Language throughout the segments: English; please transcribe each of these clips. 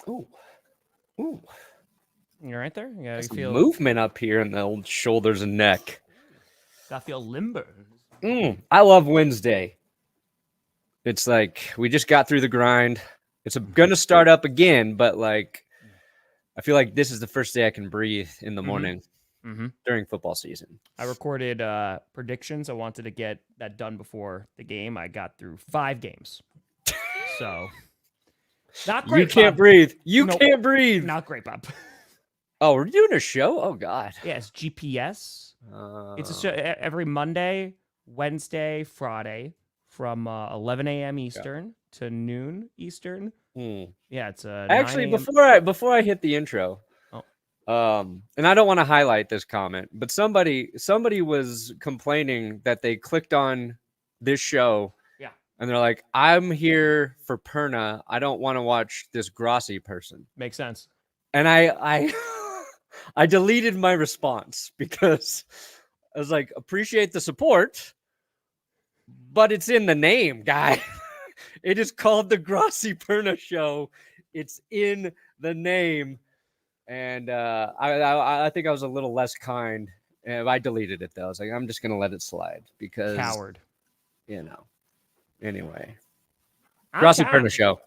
Ooh. Ooh. You right there? Yeah, Some movement up here in the old shoulders and neck. Gotta feel limber. I love Wednesday. It's like we just got through the grind. It's going to start up again, but like I feel like this is the first day I can breathe in the morning during football season. I recorded predictions. I wanted to get that done before the game. I got through 5 games. So, not great, You can't Bob. breathe. You can't breathe. Not great, Bob. Oh, we're doing a show? Oh, God. Yeah, it's GPS. It's a show every Monday, Wednesday, Friday from 11 a.m. Eastern to noon Eastern. Yeah, it's actually 9 a.m. before I hit the intro. And I don't want to highlight this comment, but somebody was complaining that they clicked on this show. Yeah. And they're like, I'm here for Perna. I don't want to watch this Grossi person. Makes sense. And I I deleted my response because I was like, appreciate the support, but it's in the name, guy. It is called the Grossi Perna Show. It's in the name. And I think I was a little less kind. I deleted it, though. I was like, I'm just going to let it slide because... Coward. You know. Anyway. Grossi Perna Show.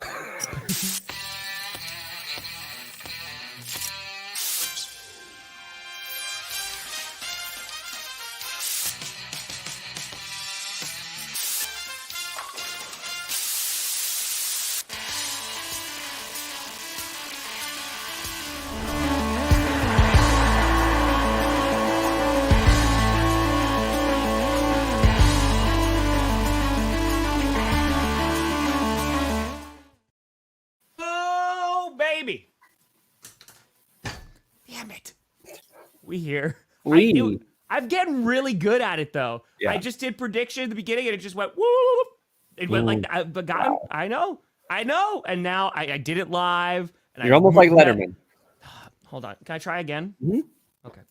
We here. I'm getting really good at it, though. Yeah. I just did prediction at the beginning, and it just went, whoop. It went like that. But God, wow. I know. And now I did it live. And You're almost like Letterman. Hold on. Can I try again? Okay.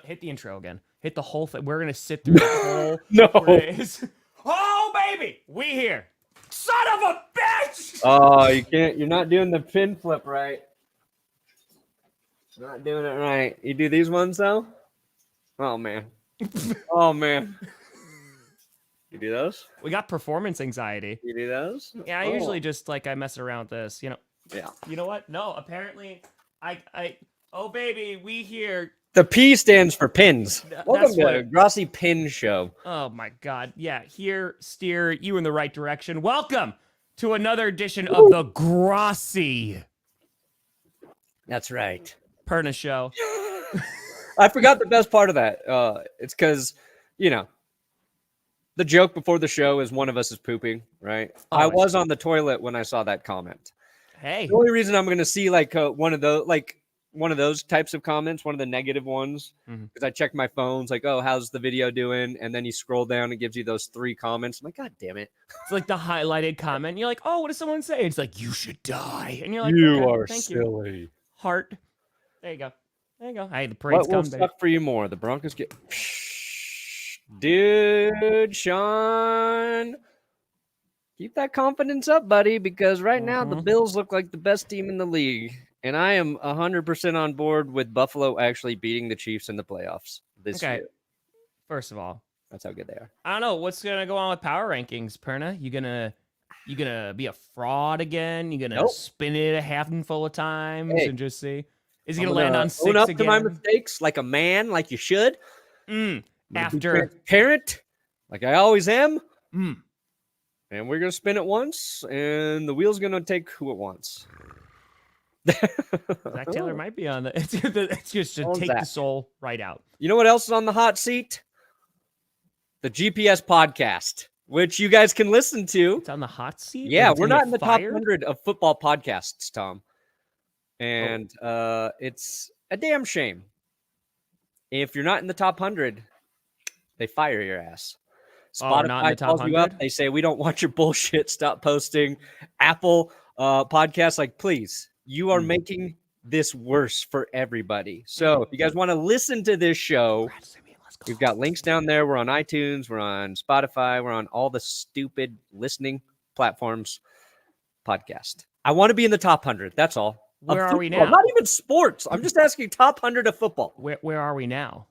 Hit the intro again. Hit the whole thing. We're going to sit through the whole phrase. Oh, baby. We here. Son of a bitch. Oh, you can't. You're not doing the pin flip right. Not doing it right. You do these ones though? Oh man. Oh man. You do those? We got performance anxiety. You do those? Yeah, I usually just I mess around with this, Yeah. You know what? No, apparently oh baby, we here. The P stands for pins. Welcome to Grossi Pin Show. Oh my God. Yeah, here, steer you in the right direction. Welcome to another edition of the Grossi. That's right. Perna Show. I forgot the best part of that. It's because, the joke before the show is one of us is pooping, right? Oh, I was on the toilet when I saw that comment. Hey. The only reason I'm going to see one of those types of comments, one of the negative ones, because I checked my phones, how's the video doing? And then you scroll down and gives you those 3 comments. I'm like, God damn it. It's like the highlighted comment. You're like, oh, what does someone say? It's like, you should die. And you're like, you okay, are thank silly. You. Heart. There you go. Hey, the parade's coming. What will suck for you more? The Broncos get... Dude, Sean. Keep that confidence up, buddy, because right now the Bills look like the best team in the league. And I am 100% on board with Buffalo actually beating the Chiefs in the playoffs this year. First of all, that's how good they are. I don't know what's gonna go on with power rankings, Perna. You gonna be a fraud again? You gonna spin it a handful of times and just see? Is he gonna land on 6 own up again? To my mistakes like a man, like you should. After transparent, like I always am. And we're gonna spin it once, and the wheel's gonna take who it wants. Zach Taylor might be on the. It's just to take the soul right out. You know what else is on the hot seat? The GPS podcast, which you guys can listen to. It's on the hot seat. Yeah, we're not in the top 100 of football podcasts, Tom. And it's a damn shame. If you're not in the top 100, they fire your ass. Spotify calls you up. They say, we don't want your bullshit. Stop posting. Apple podcasts, please. You are making this worse for everybody. So if you guys want to listen to this show, we've got links down there. We're on iTunes. We're on Spotify. We're on all the stupid listening platforms. Podcast. I want to be in the top 100. That's all. Where are we now? Not even sports. I'm just asking top 100 of football. Where are we now?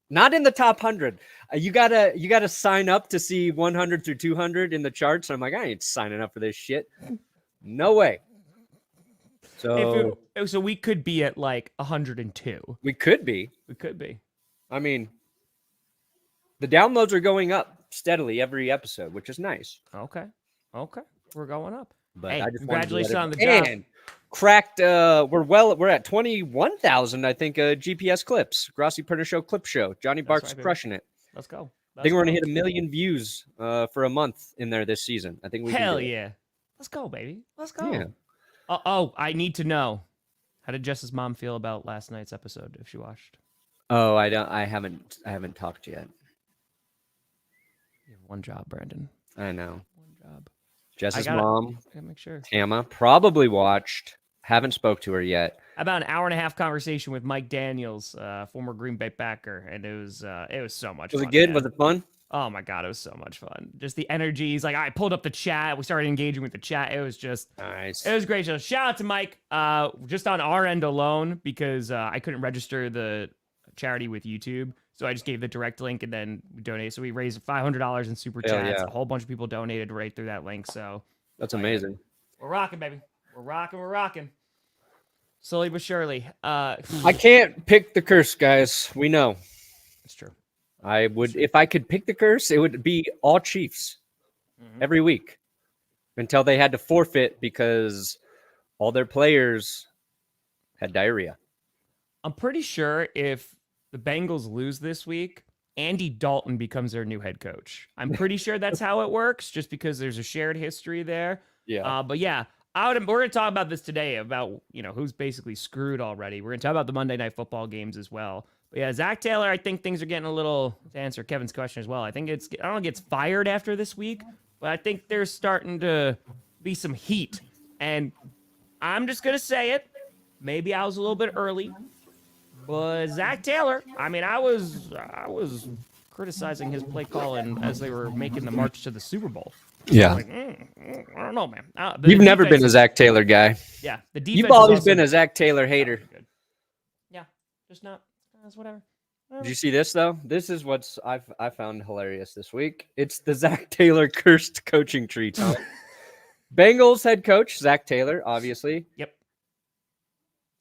Not in the top 100. You gotta sign up to see 100 through 200 in the charts. I'm like, I ain't signing up for this shit. No way. So we could be at like 102. We could be. I mean, the downloads are going up steadily every episode, which is nice. Okay. We're going up. But hey, I just congratulations on the job. And cracked. We're at 21,000. I think. GPS clips. Grossi Perna Show clip show. Johnny Bark's crushing it. Let's go. I think we're gonna hit 1 million views for a month in there this season. I think we. Hell can do yeah. Let's go, baby. Let's go. Yeah. I need to know. How did Jess's mom feel about last night's episode? If she watched. Oh, I haven't talked yet. You have one job, Brandon. I know. One job. Jess's mom. I gotta make sure. Tama probably watched. Haven't spoke to her yet. About an hour and a half conversation with Mike Daniels, former Green Bay Packer, and it was so much fun. Was it good? Man. Was it fun? Oh my God, it was so much fun. Just the energy. He's like, I pulled up the chat. We started engaging with the chat. It was just nice. It was great. So shout out to Mike. Just on our end alone, because I couldn't register the charity with YouTube. So I just gave the direct link and then we donated. So we raised $500 in super chats. Yeah. A whole bunch of people donated right through that link. So that's amazing. We're rocking, baby. We're rocking. Slowly but surely. I can't pick the curse, guys. We know. It's true. I would, if I could pick the curse, it would be all Chiefs every week until they had to forfeit because all their players had diarrhea. I'm pretty sure if the Bengals lose this week, Andy Dalton becomes their new head coach. I'm pretty sure that's how it works, just because there's a shared history there. Yeah. But yeah, we're going to talk about this today about, who's basically screwed already. We're going to talk about the Monday Night Football games as well. But yeah, Zach Taylor, I think things are getting a little, to answer Kevin's question as well, I don't know, gets fired after this week, but I think there's starting to be some heat. And I'm just going to say it. Maybe I was a little bit early. But Zach Taylor, I mean, I was criticizing his play calling as they were making the march to the Super Bowl. Yeah. Like, I don't know, man. You've never been a Zach Taylor guy. Yeah. The defense You've always been a Zach Taylor hater. Yeah. Just not. That's whatever. Did you see this, though? This is what I found hilarious this week. It's the Zach Taylor cursed coaching tree, Tom. Bengals head coach, Zach Taylor, obviously. Yep.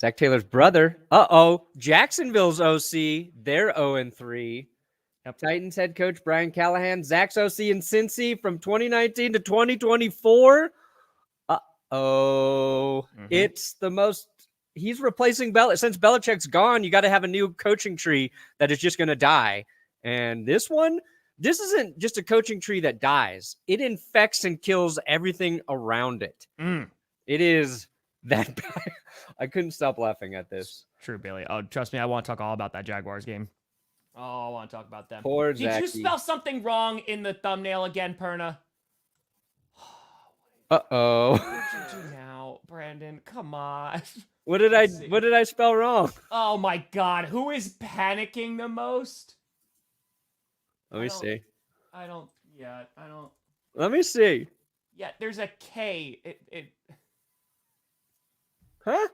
Zach Taylor's brother. Jacksonville's OC. They're 0-3. Yep. Titans head coach Brian Callahan. Zach's OC in Cincy from 2019 to 2024. It's the most. He's replacing Belichick. Since Belichick's gone, you got to have a new coaching tree that is just going to die. And this isn't just a coaching tree that dies. It infects and kills everything around it. It is that bad. I couldn't stop laughing at this. True, Bailey. Oh, trust me, I want to talk all about that Jaguars game. Oh, I want to talk about them. Poor Did Zachy. you spell something wrong in the thumbnail again, Perna? Uh-oh. What did you do now, Brandon? Come on. What did I spell wrong? Oh my God. Who is panicking the most? Let me see. Let me see. Yeah, there's a K. Huh?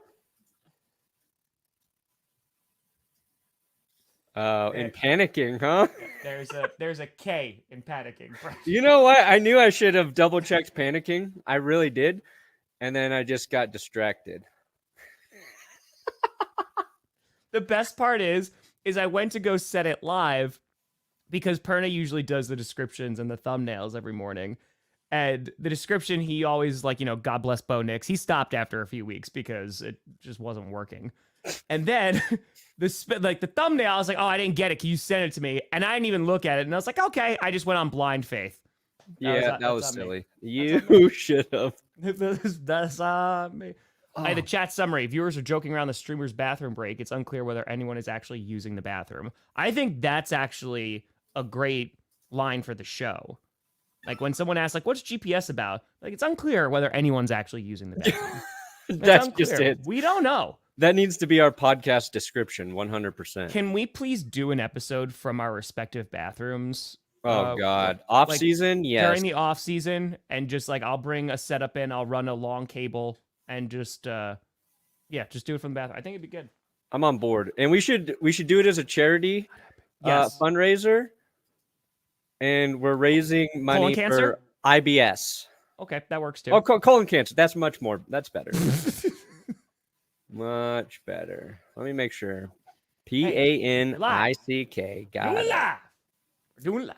Oh, in panicking, huh? There's a K in panicking. You know what? I knew I should have double checked panicking. I really did. And then I just got distracted. The best part is I went to go set it live because Perna usually does the descriptions and the thumbnails every morning. And the description, he always God bless Bo Nix. He stopped after a few weeks because it just wasn't working. And then the thumbnail, I was like, oh, I didn't get it. Can you send it to me? And I didn't even look at it. And I was like, okay. I just went on blind faith. That was silly. You should have. That's me. Hey, the chat summary. Viewers are joking around the streamer's bathroom break. It's unclear whether anyone is actually using the bathroom. I think that's actually a great line for the show. Like when someone asks, what's GPS about? It's unclear whether anyone's actually using the bathroom. That's just it. We don't know. That needs to be our podcast description, 100%. Can we please do an episode from our respective bathrooms Oh God, off season, yes. During the off season, and just like I'll bring a setup in, I'll run a long cable, and just do it from the bathroom. I think it'd be good. I'm on board, and we should do it as a charity fundraiser, and we're raising money for IBS. Okay, that works too. Oh, colon cancer. That's much more. That's better. Much better. Let me make sure. PANICK. Got it. We're doing live.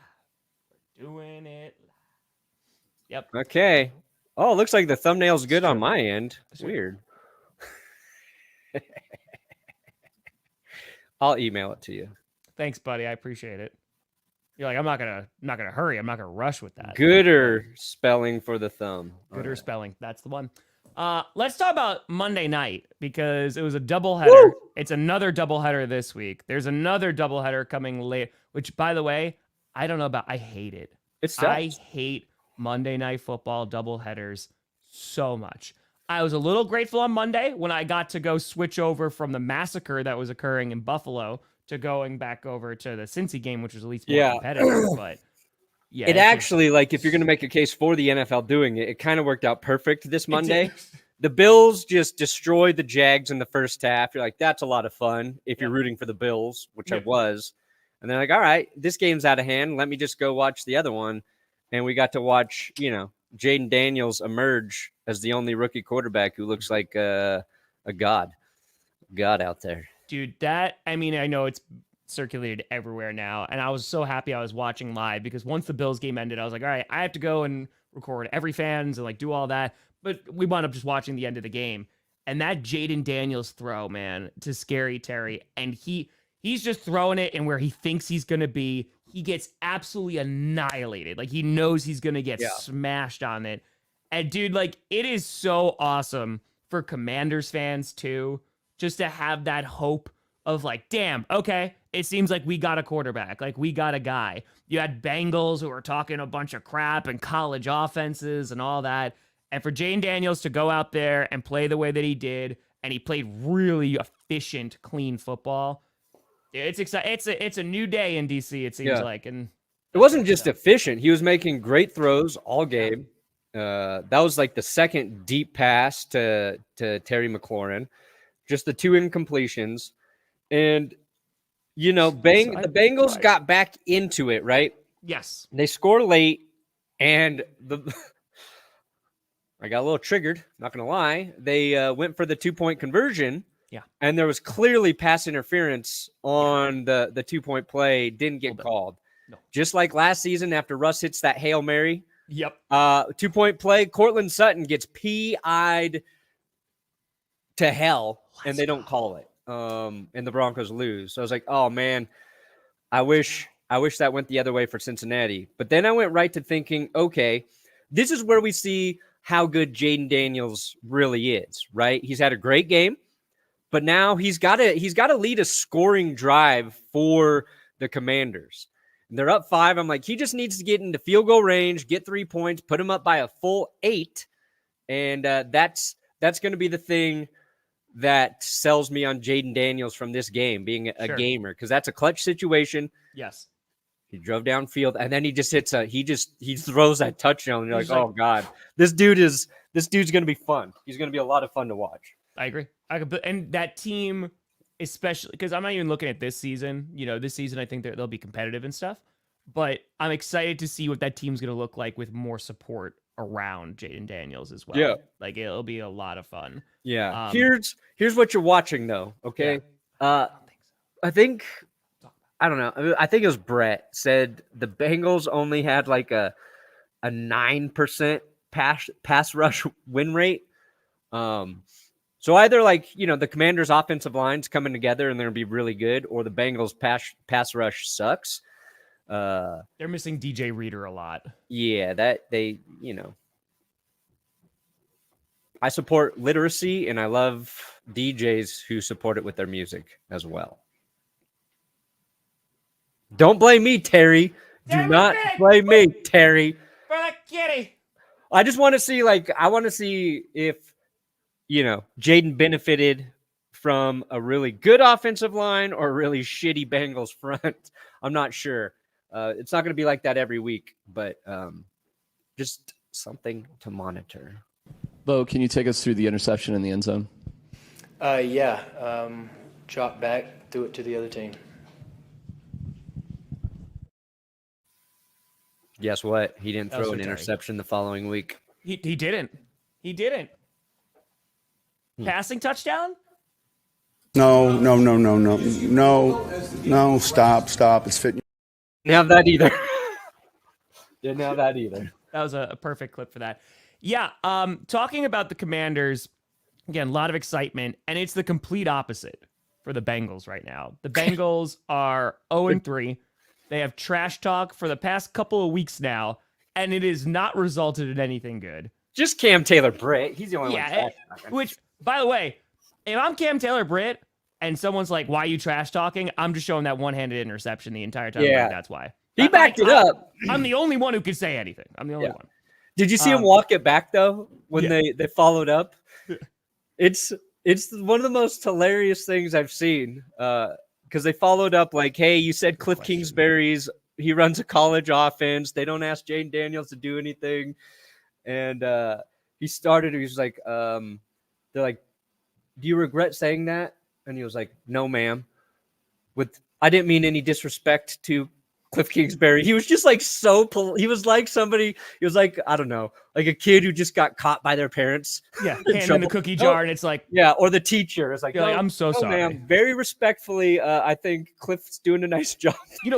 We're doing it live. Yep. Okay. Oh, it looks like the thumbnail's good on my end. Weird. I'll email it to you. Thanks, buddy. I appreciate it. You're like, I'm not gonna hurry. I'm not gonna rush with that. Gooder spelling for the thumb. Gooder spelling. That's the one. Let's talk about Monday night because it was a doubleheader. Woo! It's another doubleheader this week. There's another doubleheader coming late, which, by the way, I don't know about. I hate it. I hate Monday Night Football doubleheaders so much. I was a little grateful on Monday when I got to go switch over from the massacre that was occurring in Buffalo to going back over to the Cincy game, which was at least more competitive. But yeah, it actually, like, if you're going to make a case for the NFL doing it, it kind of worked out perfect this Monday. The Bills just destroyed the Jags in the first half. You're like, that's a lot of fun if you're rooting for the Bills, which I was. And they're like, all right, this game's out of hand. Let me just go watch the other one. And we got to watch, Jayden Daniels emerge as the only rookie quarterback who looks like a god out there. Dude, I know it's circulated everywhere now, and I was so happy I was watching live because once the Bills game ended, I was like, all right, I have to go and record every fans and like do all that. But we wound up just watching the end of the game, and that Jayden Daniels throw, man, to Scary Terry, and he's just throwing it in where he thinks he's gonna be. He gets absolutely annihilated. Like, he knows he's going to get smashed on it. And, dude, like, it is so awesome for Commanders fans, too, just to have that hope of, like, damn, okay, it seems like we got a quarterback. Like, we got a guy. You had Bengals who were talking a bunch of crap and college offenses and all that. And for Jayden Daniels to go out there and play the way that he did, and he played really efficient, clean football. It's exciting. It's a new day in DC. It seems like, and it wasn't just efficient. He was making great throws all game. That was like the second deep pass to Terry McLaurin, just the 2 incompletions, and the Bengals got back into it, right? Yes, they score late, and I got a little triggered. Not gonna lie, they went for the 2-point conversion. Yeah. And there was clearly pass interference on the 2-point play. Didn't get called. No. Just like last season after Russ hits that Hail Mary. Yep. 2-point play. Cortland Sutton gets PI'd to hell, and they don't call it. And the Broncos lose. So I was like, oh, man, I wish that went the other way for Cincinnati. But then I went right to thinking, okay, this is where we see how good Jayden Daniels really is, right? He's had a great game. But now he's got to lead a scoring drive for the Commanders. And they're up 5. I'm like, he just needs to get into field goal range, get 3 points, put him up by a full 8. And that's going to be the thing that sells me on Jayden Daniels from this game, being a gamer, because that's a clutch situation. Yes. He drove downfield, and then he just hits he throws that touchdown, and you're like, oh, God. This dude's going to be fun. He's going to be a lot of fun to watch. I agree. And that team, especially because I'm not even looking at this season. This season I think they'll be competitive and stuff. But I'm excited to see what that team's going to look like with more support around Jayden Daniels as well. Yeah, like it'll be a lot of fun. Yeah. Here's what you're watching though. Okay. Yeah. I think I don't know. I think it was Brett said the Bengals only had like a 9% pass rush win rate. So either like, the Commanders' offensive line's coming together and they're going to be really good, or the Bengals' pass rush sucks. They're missing DJ Reader a lot. Yeah, that they, I support literacy, and I love DJs who support it with their music as well. Don't blame me, Terry. Do not blame me, Terry. For the kitty. I just want to see, if Jayden benefited from a really good offensive line or a really shitty Bengals front. I'm not sure. It's not going to be like that every week, but just something to monitor. Bo, can you take us through the interception in the end zone? Drop back, threw it to the other team. Guess what? He didn't throw an interception the following week. He didn't. He didn't. Passing touchdown? No, stop. It's fitting. Didn't have that either. Didn't have that either. That was a perfect clip for that. Yeah, talking about the Commanders, again, a lot of excitement, and it's the complete opposite for the Bengals right now. The Bengals are 0-3. They have trash talk for the past couple of weeks now, and it has not resulted in anything good. Just Cam Taylor-Britt. He's the only one trash talking. Which, by the way, if I'm Cam Taylor-Britt and someone's like, why are you trash talking? I'm just showing that one-handed interception the entire time. Yeah. Like, that's why. He backed it up. I'm the only one who could say anything. I'm the only one. Did you see him walk it back, though, when they followed up? It's one of the most hilarious things I've seen because they followed up like, hey, you said Cliff Kingsbury's, he runs a college offense. They don't ask Jayden Daniels to do anything. And he was like, they're like, do you regret saying that? And he was like, no, ma'am. I didn't mean any disrespect to Cliff Kingsbury. He was just like he was like somebody, he was like, I don't know, like a kid who just got caught by their parents. Yeah, hand in the cookie jar, and it's like, yeah, or the teacher is like, like I'm so sorry. Ma'am. Very respectfully, I think Cliff's doing a nice job.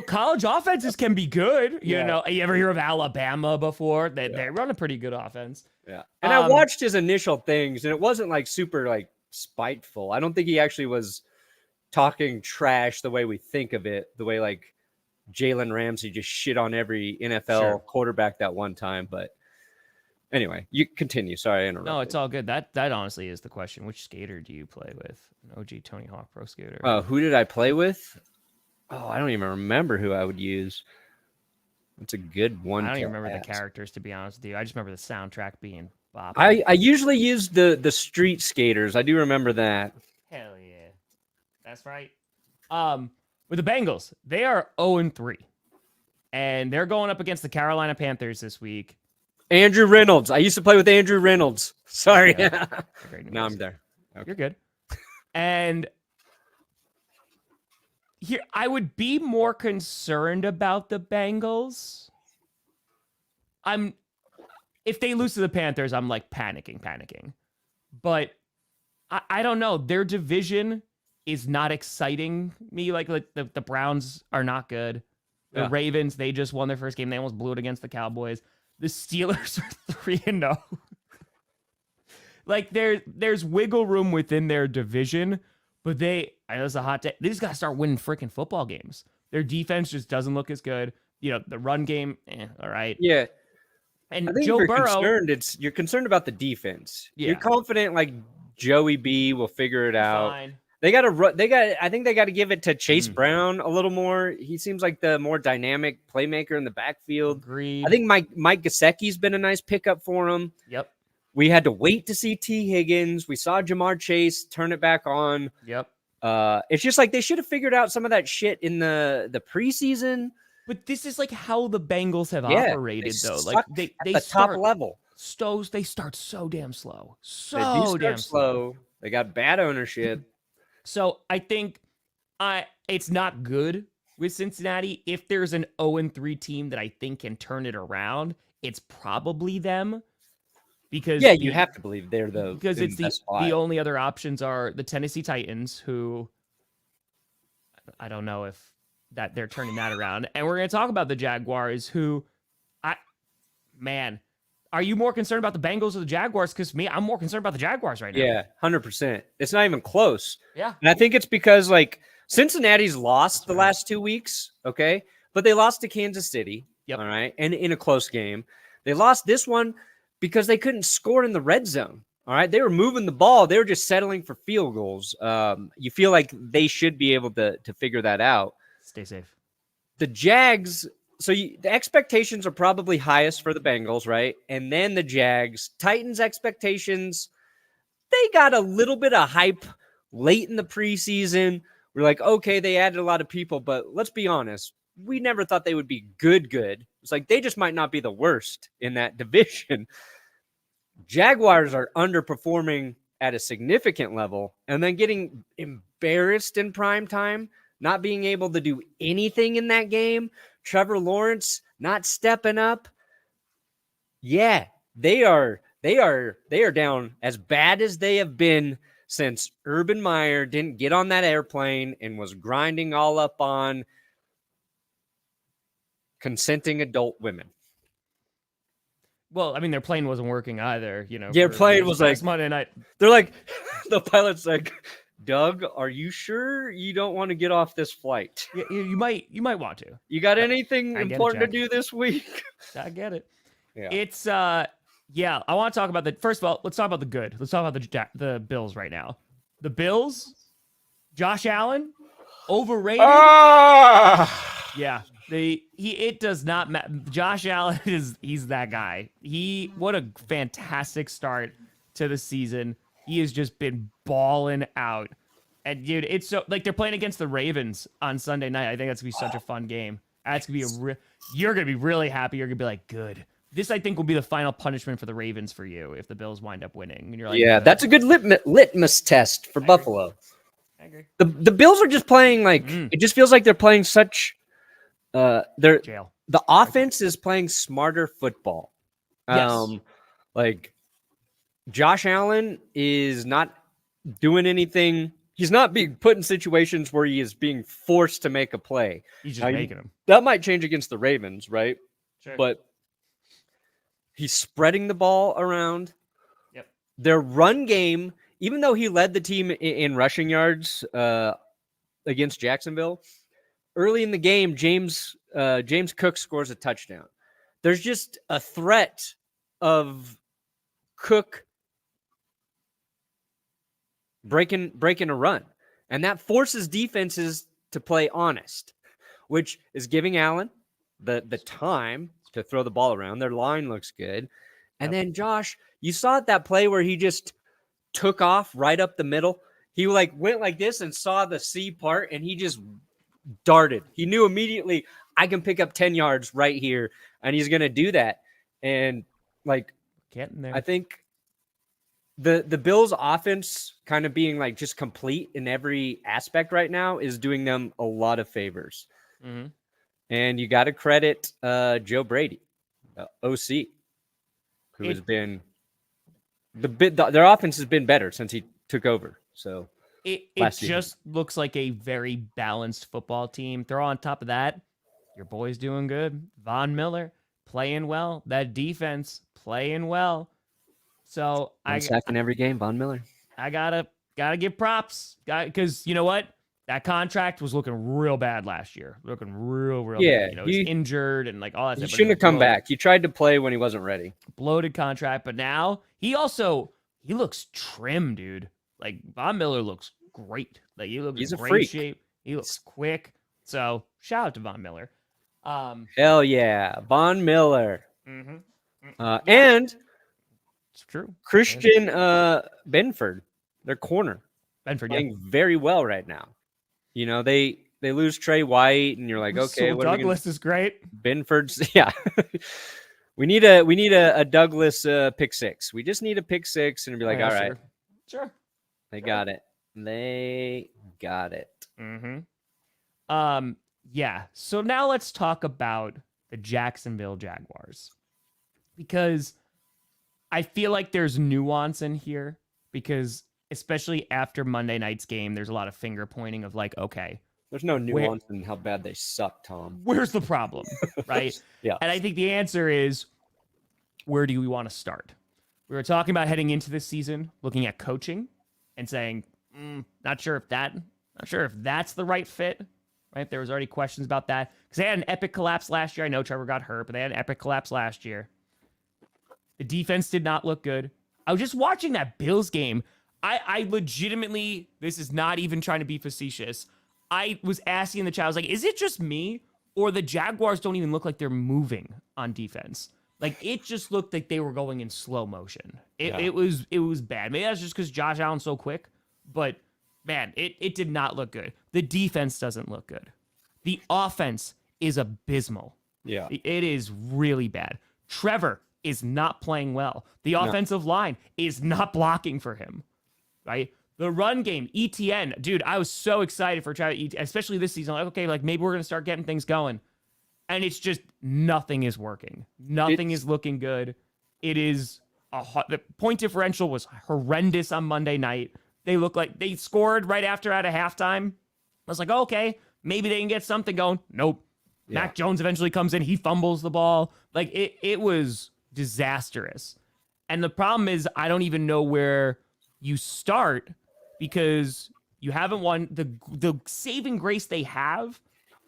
College offenses can be good. You know, you ever hear of Alabama before? They run a pretty good offense. Yeah, and I watched his initial things, and it wasn't like super like spiteful. I don't think he actually was talking trash the way we think of it, the way like Jalen Ramsey just shit on every NFL quarterback that one time. But anyway, you continue. Sorry, I interrupted. No, it's all good. That honestly is the question. Which skater do you play with? An OG Tony Hawk Pro skater. Who did I play with? Oh, I don't even remember who I would use. It's a good one. I don't even remember the characters, to be honest with you. I just remember the soundtrack being bop. I usually use the street skaters. I do remember that. Hell yeah. That's right. With the Bengals, they are 0-3. And they're going up against the Carolina Panthers this week. Andrew Reynolds. I used to play with Andrew Reynolds. Sorry. Yeah. Now I'm there. Okay. You're good. And here, I would be more concerned about the Bengals. If they lose to the Panthers, I'm like panicking. But I don't know. Their division is not exciting me. Like the Browns are not good. The Ravens, they just won their first game. They almost blew it against the Cowboys. The Steelers are 3-0. Like there's wiggle room within their division, but I know it's a hot day. They just got to start winning freaking football games. Their defense just doesn't look as good. The run game, all right. Yeah. And I think Joe Burrow, you're concerned about the defense. Yeah. You're confident like Joey B will figure it out. fine. I think they got to give it to Chase Brown a little more. He seems like the more dynamic playmaker in the backfield. Agreed. I think Mike Gesicki's been a nice pickup for him. Yep. We had to wait to see T. Higgins. We saw Jamar Chase turn it back on. Yep. It's just like they should have figured out some of that shit in the preseason. But this is like how the Bengals have operated, though. Like they top level. They start so damn slow. Slow. They got bad ownership. So I think it's not good with Cincinnati. If there's an 0-3 team that I think can turn it around, it's probably them. Because you have to believe they're because it's the only other options are the Tennessee Titans, who I don't know if that they're turning that around. And we're going to talk about the Jaguars, who are you more concerned about the Bengals or the Jaguars? Because I'm more concerned about the Jaguars right now. Yeah, 100%. It's not even close. Yeah. And I think it's because like Cincinnati's lost the last 2 weeks, okay? But they lost to Kansas City, all right? And in a close game. They lost this one because they couldn't score in the red zone, all right? They were moving the ball. They were just settling for field goals. You feel like they should be able to figure that out. Stay safe. The Jags, the expectations are probably highest for the Bengals, right? And then the Jags. Titans expectations, they got a little bit of hype late in the preseason. We're like, okay, they added a lot of people, but let's be honest. we never thought they would be good. It's like they just might not be the worst in that division. Jaguars are underperforming at a significant level and then getting embarrassed in prime time, not being able to do anything in that game. Trevor Lawrence not stepping up. Yeah, they are down as bad as they have been since Urban Meyer didn't get on that airplane and was grinding all up on consenting adult women. Well, I mean, their plane wasn't working either, Their plane was like Monday night. They're like, the pilot's like, Doug, are you sure you don't want to get off this flight? You might want to. You got anything important to do this week? I get it. Yeah. It's I want to talk about first of all, let's talk about the good. Let's talk about the Bills right now. The Bills, Josh Allen, overrated. Yeah. It does not matter. Josh Allen he's that guy. What a fantastic start to the season. He has just been balling out. And dude, it's so like they're playing against the Ravens on Sunday night. I think that's gonna be such a fun game. That's gonna be you're gonna be really happy. You're gonna be like, good. This I think will be the final punishment for the Ravens for you if the Bills wind up winning. And you're like, yeah, that's a good litmus test for Buffalo. I agree. The Bills are just playing like it just feels like they're playing such. Jail. The offense is playing smarter football. Yes. Like Josh Allen is not doing anything. He's not being put in situations where he is being forced to make a play. He's just making them. That might change against the Ravens, right? Sure. But he's spreading the ball around. Yep. Their run game, even though he led the team in rushing yards against Jacksonville, early in the game, James Cook scores a touchdown. There's just a threat of Cook breaking a run, and that forces defenses to play honest, which is giving Allen the time to throw the ball around. Their line looks good, and then Josh, you saw that play where he just took off right up the middle. He went like this and saw the C part, and he just darted. He knew immediately, I can pick up 10 yards right here, and he's going to do that. And getting there. I think the Bills offense kind of being like just complete in every aspect right now is doing them a lot of favors. Mm-hmm. And you got to credit Joe Brady, OC, who has been their offense has been better since he took over. So It just looks like a very balanced football team. Throw on top of that, your boy's doing good. Von Miller playing well. That defense playing well. So one sack in every game, Von Miller. I gotta give props, because you know what? That contract was looking real bad last year. Looking real bad. He's injured and like all that He stuff. shouldn't have come back. He tried to play when he wasn't ready. Bloated contract, but now he looks trim, dude. Like Von Miller looks great. Like he's in great freak. shape. He looks quick. So shout out to Von Miller. Hell yeah, Von Miller. Mm-hmm. And it's true. Christian Benford, their corner, playing very well right now. They lose Trey White, and you're like, okay, so Douglas is great. Benford's, yeah. we need a Douglas pick six. We just need a pick six, and be like, all right, sure. They got it. Mm-hmm. Yeah. So now let's talk about the Jacksonville Jaguars, because I feel like there's nuance in here, because especially after Monday night's game, there's a lot of finger pointing of like, okay, there's no nuance in how bad they suck, Tom. Where's the problem? Right? Yeah. And I think the answer is, where do we want to start? We were talking about heading into this season, looking at coaching and saying, not sure if that's the right fit, right? There was already questions about that because they had an epic collapse last year. I know Trevor got hurt, but they had an epic collapse last year. The defense did not look good. I was just watching that Bills game. I legitimately, this is not even trying to be facetious. I was asking in the chat, I was like, is it just me, or the Jaguars don't even look like they're moving on defense? Like, it just looked like they were going in slow motion. It was bad. Maybe that's just because Josh Allen's so quick, but man, it did not look good. The defense doesn't look good. The offense is abysmal. Yeah. It is really bad. Trevor is not playing well. The offensive line is not blocking for him, right? The run game, ETN, dude, I was so excited for Trevor, especially this season. Like, okay, like maybe we're going to start getting things going. And it's just nothing is working. Nothing is looking good. It is the point differential was horrendous on Monday night. They look like they scored right after at a halftime. I was like, oh, okay, maybe they can get something going. Nope. Yeah. Mac Jones eventually comes in. He fumbles the ball. Like it was disastrous. And the problem is I don't even know where you start because you haven't won. The saving grace they have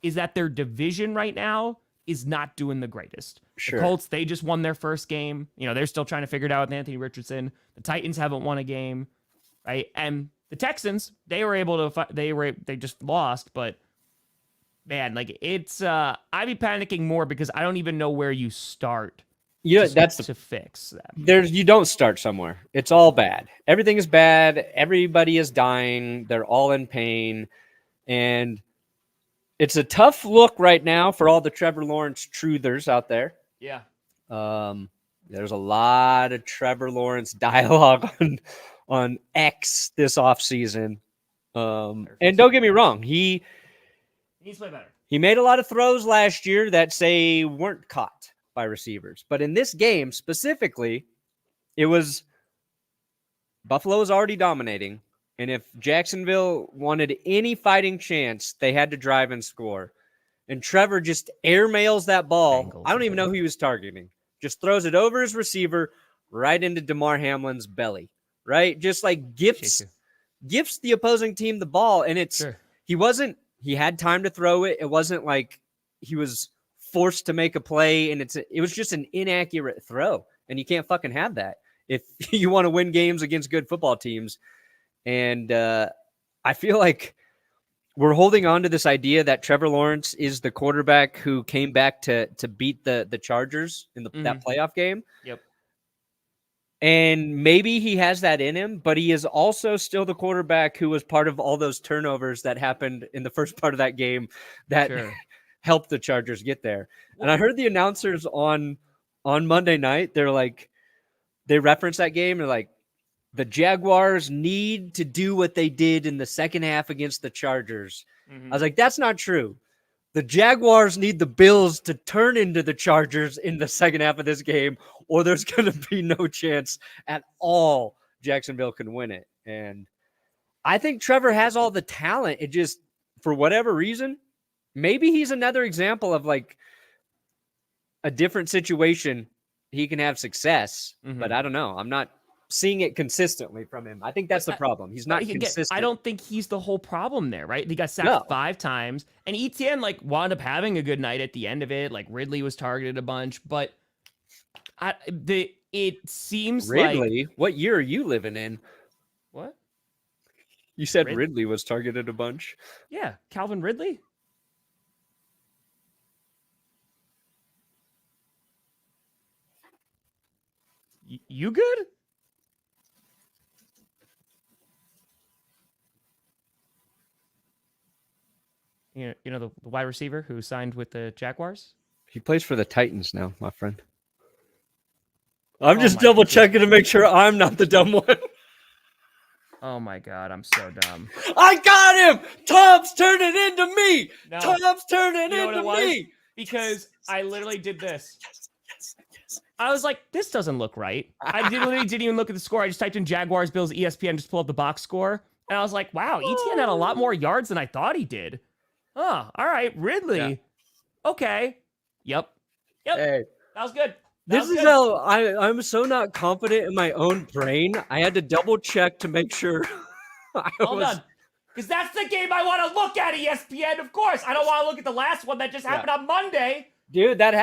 is that their division right now is not doing the greatest. Sure. The Colts, they just won their first game. You know, they're still trying to figure it out with Anthony Richardson. The Titans haven't won a game, right? And the Texans, they were able to they just lost, but man, like it's I'd be panicking more because I don't even know where you start. To fix that. You don't start somewhere. It's all bad. Everything is bad. Everybody is dying. They're all in pain. And it's a tough look right now for all the Trevor Lawrence truthers out there. Yeah. There's a lot of Trevor Lawrence dialogue on X this offseason. And don't get me wrong, he needs to play better. He made a lot of throws last year that say weren't caught by receivers. But in this game specifically, it was Buffalo was already dominating. And if Jacksonville wanted any fighting chance, they had to drive and score. And Trevor just airmails that ball. Bengals, I don't even know who he was targeting. Just throws it over his receiver right into DeMar Hamlin's belly. Right? Just like gifts the opposing team the ball. And he had time to throw it. It wasn't like he was forced to make a play, and it was just an inaccurate throw. And you can't fucking have that if you want to win games against good football teams. And I feel like we're holding on to this idea that Trevor Lawrence is the quarterback who came back to beat the Chargers in that playoff game. Yep. And maybe he has that in him, but he is also still the quarterback who was part of all those turnovers that happened in the first part of that game that helped the Chargers get there. And I heard the announcers on Monday night, they referenced that game. They're like, the Jaguars need to do what they did in the second half against the Chargers. I was like, that's not true. The Jaguars need the Bills to turn into the Chargers in the second half of this game, or there's going to be no chance at all Jacksonville can win it. And I think Trevor has all the talent. It just, for whatever reason, maybe he's another example of like a different situation. He can have success, but I don't know. I'm not seeing it consistently from him. I think that's the problem. He's not consistent. I don't think he's the whole problem there, right? He got sacked 5 times, and ETN wound up having a good night at the end of it. Like Ridley was targeted a bunch, but it seems Ridley. What year are you living in? What? You said Ridley was targeted a bunch. Yeah, Calvin Ridley. You good? You know the wide receiver who signed with the Jaguars? He plays for the Titans now, my friend. I'm just double checking to make sure I'm not the dumb one. Oh my God, I'm so dumb. I got him! Tom's turning into me! No. Tom's turning into me! Because I literally did this. I was like, this doesn't look right. I literally didn't even look at the score. I just typed in Jaguars, Bills, ESPN, just pull up the box score. And I was like, wow, ETN had a lot more yards than I thought he did. Oh, all right, Ridley. Yeah. Okay. Yep. Hey. That was good. This is how I'm so not confident in my own brain. I had to double check to make sure. Hold on. Because that's the game I want to look at, ESPN, of course. I don't want to look at the last one that just happened on Monday. Dude, that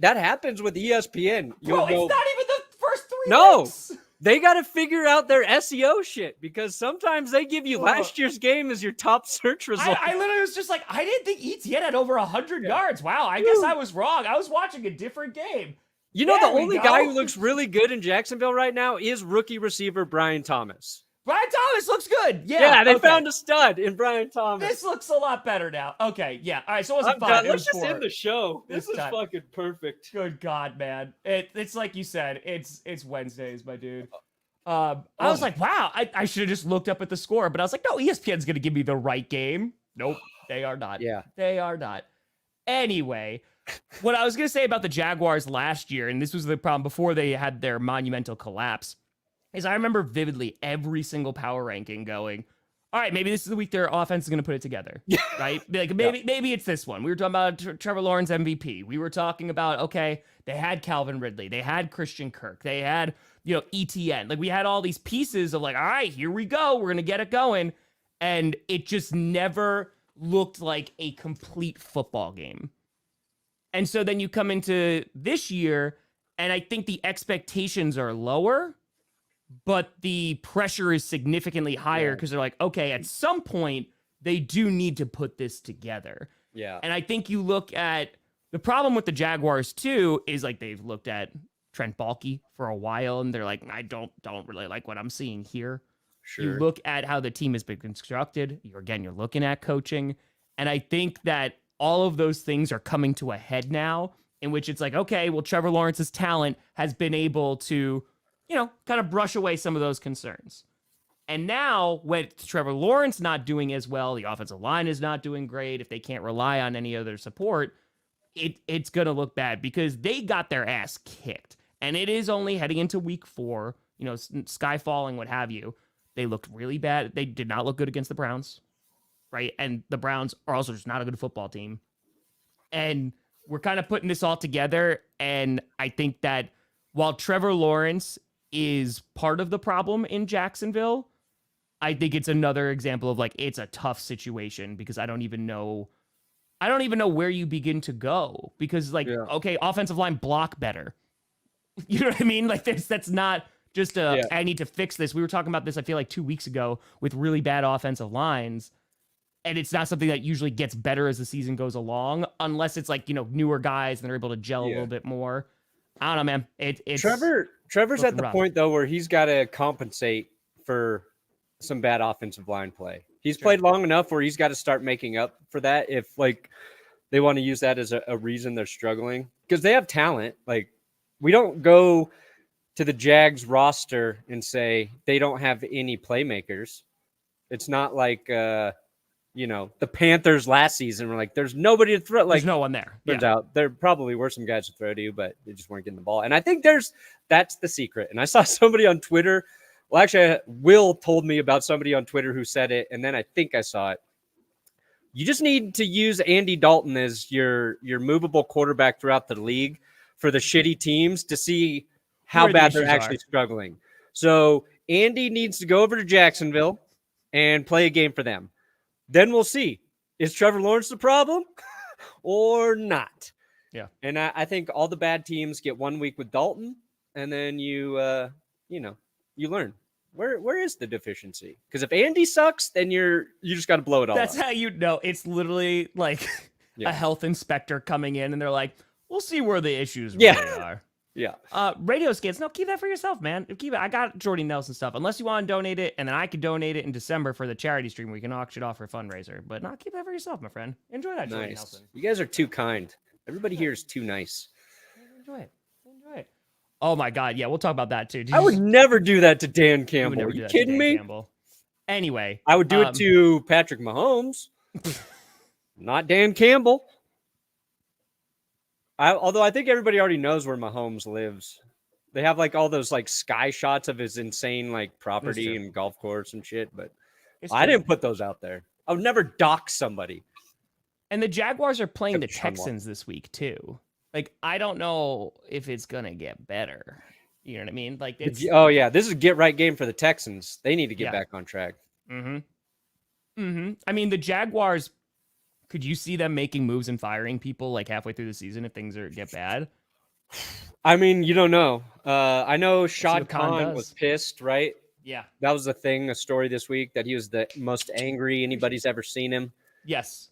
happens with ESPN. Bro, it's not even the first 3 weeks. They got to figure out their SEO shit because sometimes they give you last year's game as your top search result. I literally was just like, I didn't think ETN had over 100 yards. Wow, I guess I was wrong. I was watching a different game. You know, the only guy who looks really good in Jacksonville right now is rookie receiver Brian Thomas. Brian Thomas looks good. Yeah, they okay. found a stud in Brian Thomas. This looks a lot better now. Okay, yeah. All right, so it wasn't I'm 5. done. Let's just end the show. This is time. fucking perfect. Good God, man. It's like you said. It's Wednesdays, my dude. I was like, wow, I should have just looked up at the score, but I was like, no, ESPN's going to give me the right game. Nope, they are not. Yeah. They are not. Anyway, what I was going to say about the Jaguars last year, and this was the problem before they had their monumental collapse, is I remember vividly every single power ranking going, all right, maybe this is the week their offense is going to put it together, right? Like maybe it's this one. We were talking about Trevor Lawrence MVP. We were talking about, okay, they had Calvin Ridley. They had Christian Kirk. They had, ETN. Like we had all these pieces of like, all right, here we go. We're going to get it going. And it just never looked like a complete football game. And so then you come into this year, and I think the expectations are lower, but the pressure is significantly higher because they're like, okay, at some point, they do need to put this together. Yeah. And I think you look at the problem with the Jaguars, too, is like they've looked at Trent Baalke for a while, and they're like, I don't really like what I'm seeing here. Sure. You look at how the team has been constructed. You're looking at coaching. And I think that all of those things are coming to a head now, in which it's like, okay, well, Trevor Lawrence's talent has been able to, kind of brush away some of those concerns. And now, with Trevor Lawrence not doing as well, the offensive line is not doing great. If they can't rely on any other support, it's going to look bad because they got their ass kicked. And it is only heading into week 4, sky falling, what have you. They looked really bad. They did not look good against the Browns, right? And the Browns are also just not a good football team. And we're kind of putting this all together. And I think that while Trevor Lawrence is part of the problem in Jacksonville, I think it's another example of like, it's a tough situation because I don't even know where you begin to go because okay, offensive line block better. You know what I mean? Like that's not just I need to fix this. We were talking about this, I feel like 2 weeks ago with really bad offensive lines. And it's not something that usually gets better as the season goes along, unless it's like, newer guys and they're able to gel a little bit more. I don't know, man. It's Trevor's at the point though where he's got to compensate for some bad offensive line play. He's played long enough where he's got to start making up for that if like they want to use that as a reason they're struggling because they have talent. Like we don't go to the Jags roster and say they don't have any playmakers. It's not like the Panthers last season were like, there's nobody to throw. Like, there's no one there. Turns out there probably were some guys to throw to you, but they just weren't getting the ball. And I think that's the secret. And I saw somebody on Twitter. Well, actually, Will told me about somebody on Twitter who said it, and then I think I saw it. You just need to use Andy Dalton as your movable quarterback throughout the league for the shitty teams to see how bad they're actually struggling. So Andy needs to go over to Jacksonville and play a game for them. Then we'll see. Is Trevor Lawrence the problem or not? Yeah. And I think all the bad teams get 1 week with Dalton, and then you learn. Where is the deficiency? Because if Andy sucks, then you just got to blow it all That's up. how you know. It's literally like a health inspector coming in, and they're like, we'll see where the issues really are. Yeah. Radio skits. No, keep that for yourself, man. Keep it. I got Jordy Nelson stuff. Unless you want to donate it, and then I could donate it in December for the charity stream. We can auction it off for a fundraiser. But not keep that for yourself, my friend. Enjoy that, Jordy Nelson. You guys are too kind. Everybody here is too nice. Enjoy it. Oh my God. Yeah, we'll talk about that too. I would never do that to Dan Campbell. Are you kidding me? Campbell. Anyway, I would do it to Patrick Mahomes, not Dan Campbell. Although I think everybody already knows where Mahomes lives. They have like all those like sky shots of his insane like property and golf course and shit, but I didn't put those out there. I would never dox somebody. And the Jaguars are playing the Texans this week too. Like I don't know if it's gonna get better. You know what I mean? Like it's this is a get right game for the Texans. They need to get back on track. I mean, the Jaguars. Could you see them making moves and firing people like halfway through the season if things get bad? I mean, you don't know. I know Shad Khan was pissed, right? Yeah. That was a story this week, that he was the most angry anybody's ever seen him. Yes.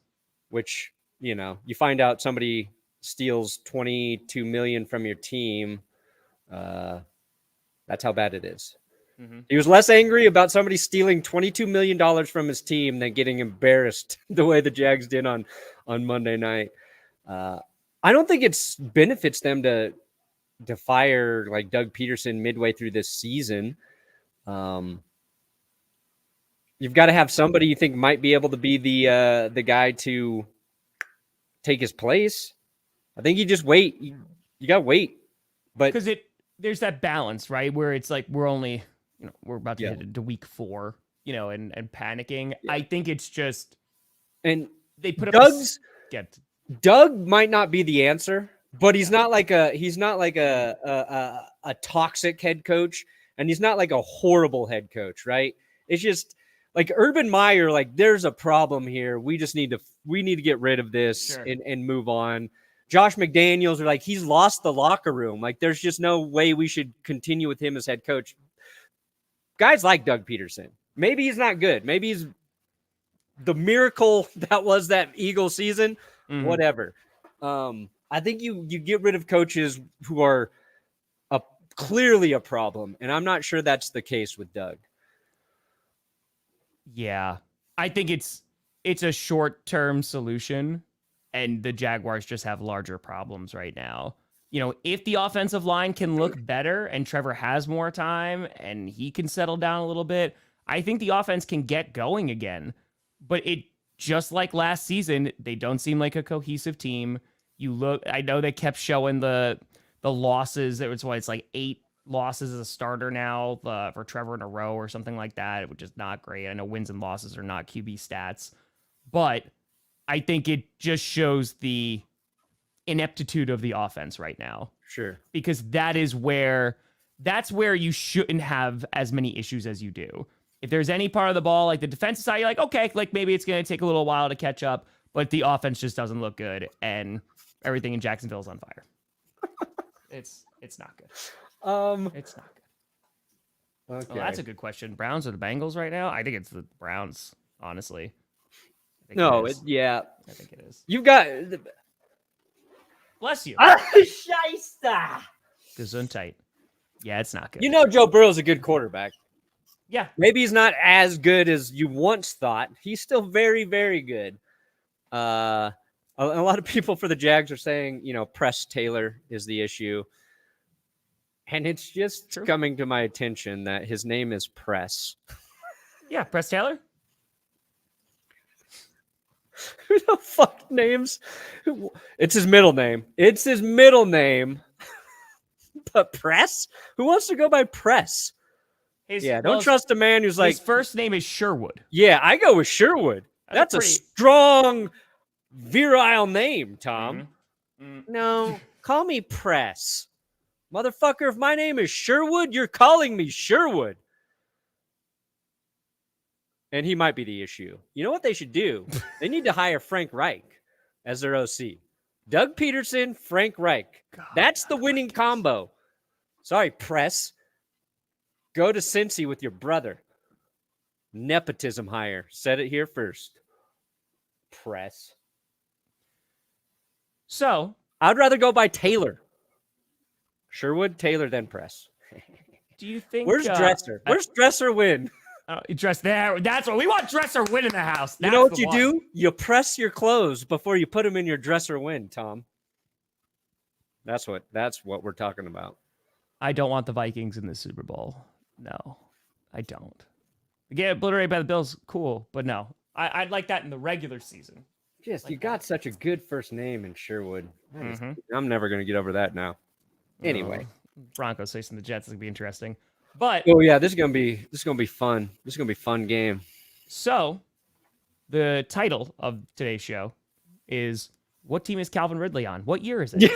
Which, you find out somebody steals $22 million from your team. That's how bad it is. He was less angry about somebody stealing $22 million from his team than getting embarrassed the way the Jags did on Monday night. I don't think it's benefits them to fire like Doug Peterson midway through this season. You've got to have somebody you think might be able to be the guy to take his place. I think you just wait. You got to wait. But because there's that balance, right? Where it's like we're only, we're about to hit into week 4, and panicking. Yeah. I think it's just, and they put up Doug might not be the answer, but he's not like a toxic head coach, and he's not like a horrible head coach, right? It's just like Urban Meyer, like there's a problem here. We need to get rid of this and move on. Josh McDaniels are like, he's lost the locker room. Like there's just no way we should continue with him as head coach. Guys like Doug Peterson. Maybe he's not good. Maybe he's the miracle that was that Eagles season. Whatever. I think you get rid of coaches who are clearly a problem, and I'm not sure that's the case with Doug. Yeah, I think it's a short-term solution, and the Jaguars just have larger problems right now. If the offensive line can look better and Trevor has more time and he can settle down a little bit, I think the offense can get going again. But it just like last season, they don't seem like a cohesive team. I know they kept showing the losses. It's like 8 losses as a starter now for Trevor in a row or something like that, which is not great. I know wins and losses are not QB stats, but I think it just shows the ineptitude of the offense right now. Sure. Because that's where you shouldn't have as many issues as you do. If there's any part of the ball, like the defensive side, you're like, okay, like maybe it's going to take a little while to catch up, but the offense just doesn't look good, and everything in Jacksonville is on fire. It's not good. It's not good. Okay. Well, that's a good question. Browns or the Bengals right now? I think it's the Browns, honestly. I think it is. You've got... Bless you. Scheisse. Gesundheit. Yeah, it's not good. Joe Burrow's a good quarterback. Yeah. Maybe he's not as good as you once thought. He's still very, very good. A lot of people for the Jags are saying, Press Taylor is the issue. And it's just coming to my attention that his name is Press. Yeah, Press Taylor. Who the fuck names? It's his middle name. It's his middle name. But Press? Who wants to go by Press? Don't trust a man who's like... His first name is Sherwood. Yeah, I go with Sherwood. That's a strong, virile name, Tom. No, call me Press. Motherfucker, if my name is Sherwood, you're calling me Sherwood. And he might be the issue. You know what they should do? They need to hire Frank Reich as their OC. Doug Peterson, Frank Reich. That's the winning combo. Sorry, Press. Go to Cincy with your brother. Nepotism hire. Said it here first. Press. So, I'd rather go by Taylor. Sherwood, Taylor, then Press. Do you think... Where's Dresser? Where's Dresser win? Dress there. That's what we want. Dresser win in the house. You know what you do? You press your clothes before you put them in your dresser win, Tom. That's what we're talking about. I don't want the Vikings in the Super Bowl. No, I don't. Get obliterated by the Bills, cool, but no. I'd like that in the regular season. Yes, you got such a good first name in Sherwood. I'm never going to get over that now. Anyway, Broncos facing the Jets is going to be interesting. But this is gonna be fun. This is gonna be a fun game. So, the title of today's show is "What team is Calvin Ridley on? What year is it?"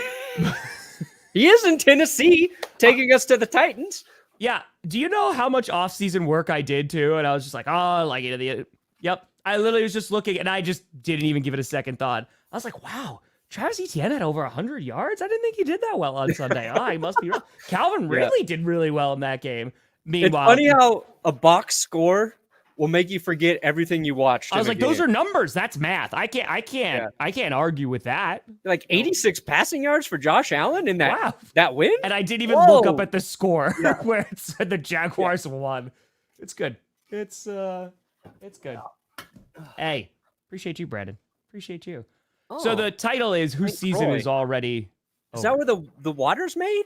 He is in Tennessee, taking us to the Titans. Yeah. Do you know how much off-season work I did too? And I was just like, yep. I literally was just looking, and I just didn't even give it a second thought. I was like, wow. Travis Etienne had over 100 yards. I didn't think he did that well on Sunday. He must be wrong. Calvin Ridley did really well in that game. Meanwhile, it's funny how a box score will make you forget everything you watched. I was like, those are numbers. That's math. I can't argue with that. Like 86 passing yards for Josh Allen in that win. And I didn't even look up at the score where it said the Jaguars won. It's good. It's good. Hey, appreciate you, Brandon. Appreciate you. Oh, so the title is Whose Season Is Already Over. Is that where the water's made,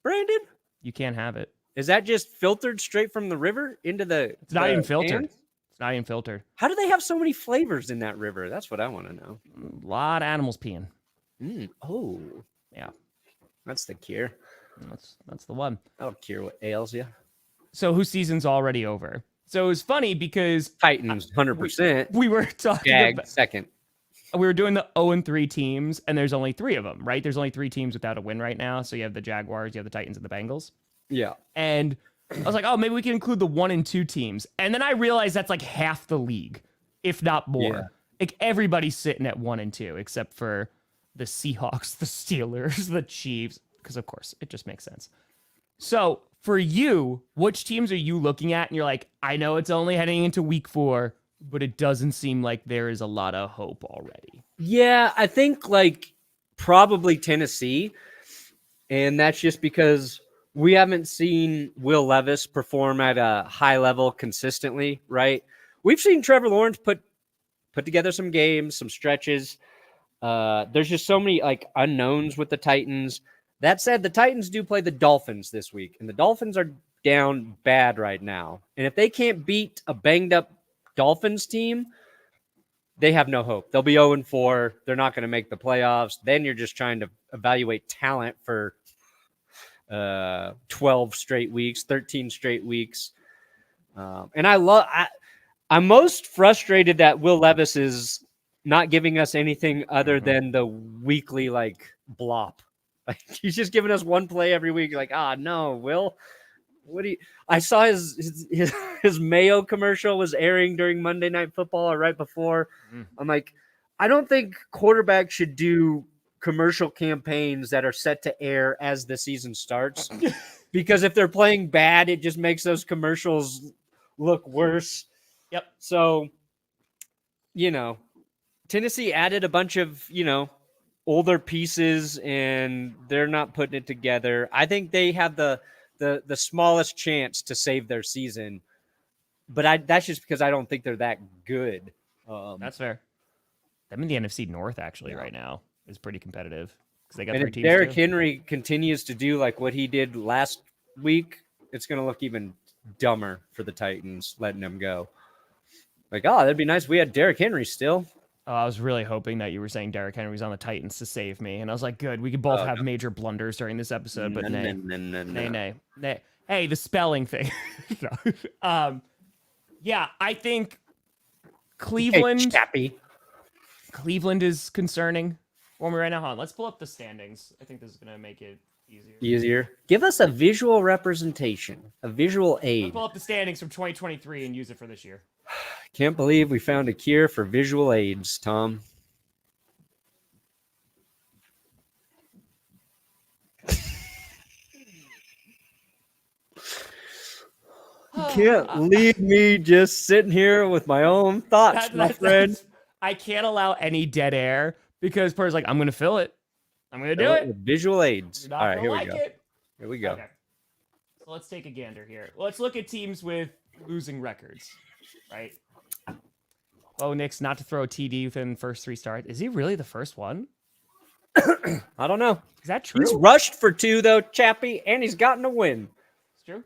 Brandon? You can't have it. Is that just filtered straight from the river into the? It's not even filtered. Cans? It's not even filtered. How do they have so many flavors in that river? That's what I want to know. A lot of animals peeing. Oh, yeah. That's the cure. That's the one. That'll cure what ails you. So Whose Season's Already Over. So it was funny because Titans 100%. We were talking about second. We were doing the 0-3 teams, and there's only 3 of them, right? There's only 3 teams without a win right now. So you have the Jaguars, you have the Titans, and the Bengals. Yeah. And I was like, oh, maybe we can include the 1-2 teams. And then I realized that's like half the league, if not more. Yeah. Like everybody's sitting at 1-2, except for the Seahawks, the Steelers, the Chiefs, because of course it just makes sense. So for you, which teams are you looking at? And you're like, I know it's only heading into week 4, but it doesn't seem like there is a lot of hope already. Yeah, I think like probably Tennessee. And that's just because we haven't seen Will Levis perform at a high level consistently, right? We've seen Trevor Lawrence put together some games, some stretches. There's just so many like unknowns with the Titans. That said, the Titans do play the Dolphins this week, and the Dolphins are down bad right now. And if they can't beat a banged up Dolphins team, they have no hope. They'll be 0-4. They're not going to make the playoffs. Then you're just trying to evaluate talent for 12 straight weeks, 13 straight weeks. And I'm most frustrated that Will Levis is not giving us anything other than the weekly like blop. Like he's just giving us one play every week. Like, no, Will, what do you? I saw his Mayo commercial was airing during Monday Night Football or right before. I'm like, I don't think quarterbacks should do commercial campaigns that are set to air as the season starts, because if they're playing bad, it just makes those commercials look worse. Yep. So, Tennessee added a bunch of, older pieces and they're not putting it together. I think they have the smallest chance to save their season, but that's just because I don't think they're that good. That's fair. Them in the NFC North actually right now is pretty competitive because they got and 3 if teams. Derrick Henry continues to do like what he did last week, it's going to look even dumber for the Titans letting him go. Like, that'd be nice. We had Derrick Henry still. I was really hoping that you were saying Derrick Henry was on the Titans to save me. And I was like, good, we could both have major blunders during this episode, but nay. Hey, the spelling thing. Yeah, I think Cleveland. Hey, Cleveland is concerning for me right now. Hold on, let's pull up the standings. I think this is going to make it easier. Give us a visual representation, a visual aid. Let's pull up the standings from 2023 and use it for this year. Can't believe we found a cure for visual aids, Tom. You can't leave me just sitting here with my own thoughts, my friend. I can't allow any dead air because Purr's like, I'm going to fill it. I'm going to do it. Visual aids. All right, here we go. Here we go. Okay. So let's take a gander here. Let's look at teams with losing records, right? Oh, Nick's not to throw a TD within the first 3 starts. Is he really the first one? I don't know. Is that true? He's rushed for 2, though, Chappie, and he's gotten a win. It's true.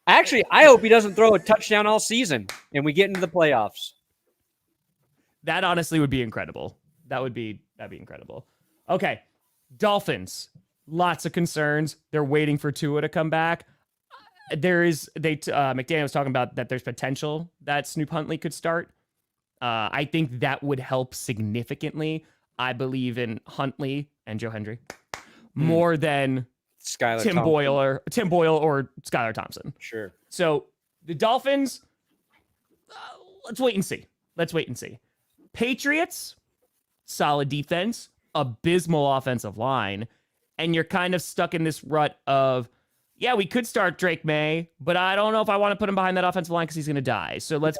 Actually, I hope he doesn't throw a touchdown all season and we get into the playoffs. That honestly would be incredible. That'd be incredible. Okay. Dolphins. Lots of concerns. They're waiting for Tua to come back. McDaniel was talking about that there's potential that Snoop Huntley could start. I think that would help significantly. I believe in Huntley and Joe Hendry more than Tim Boyle or Skylar Thompson. Sure. So the Dolphins, let's wait and see. Patriots, solid defense, abysmal offensive line, and you're kind of stuck in this rut of, yeah, we could start Drake May, but I don't know if I want to put him behind that offensive line because he's going to die. So let's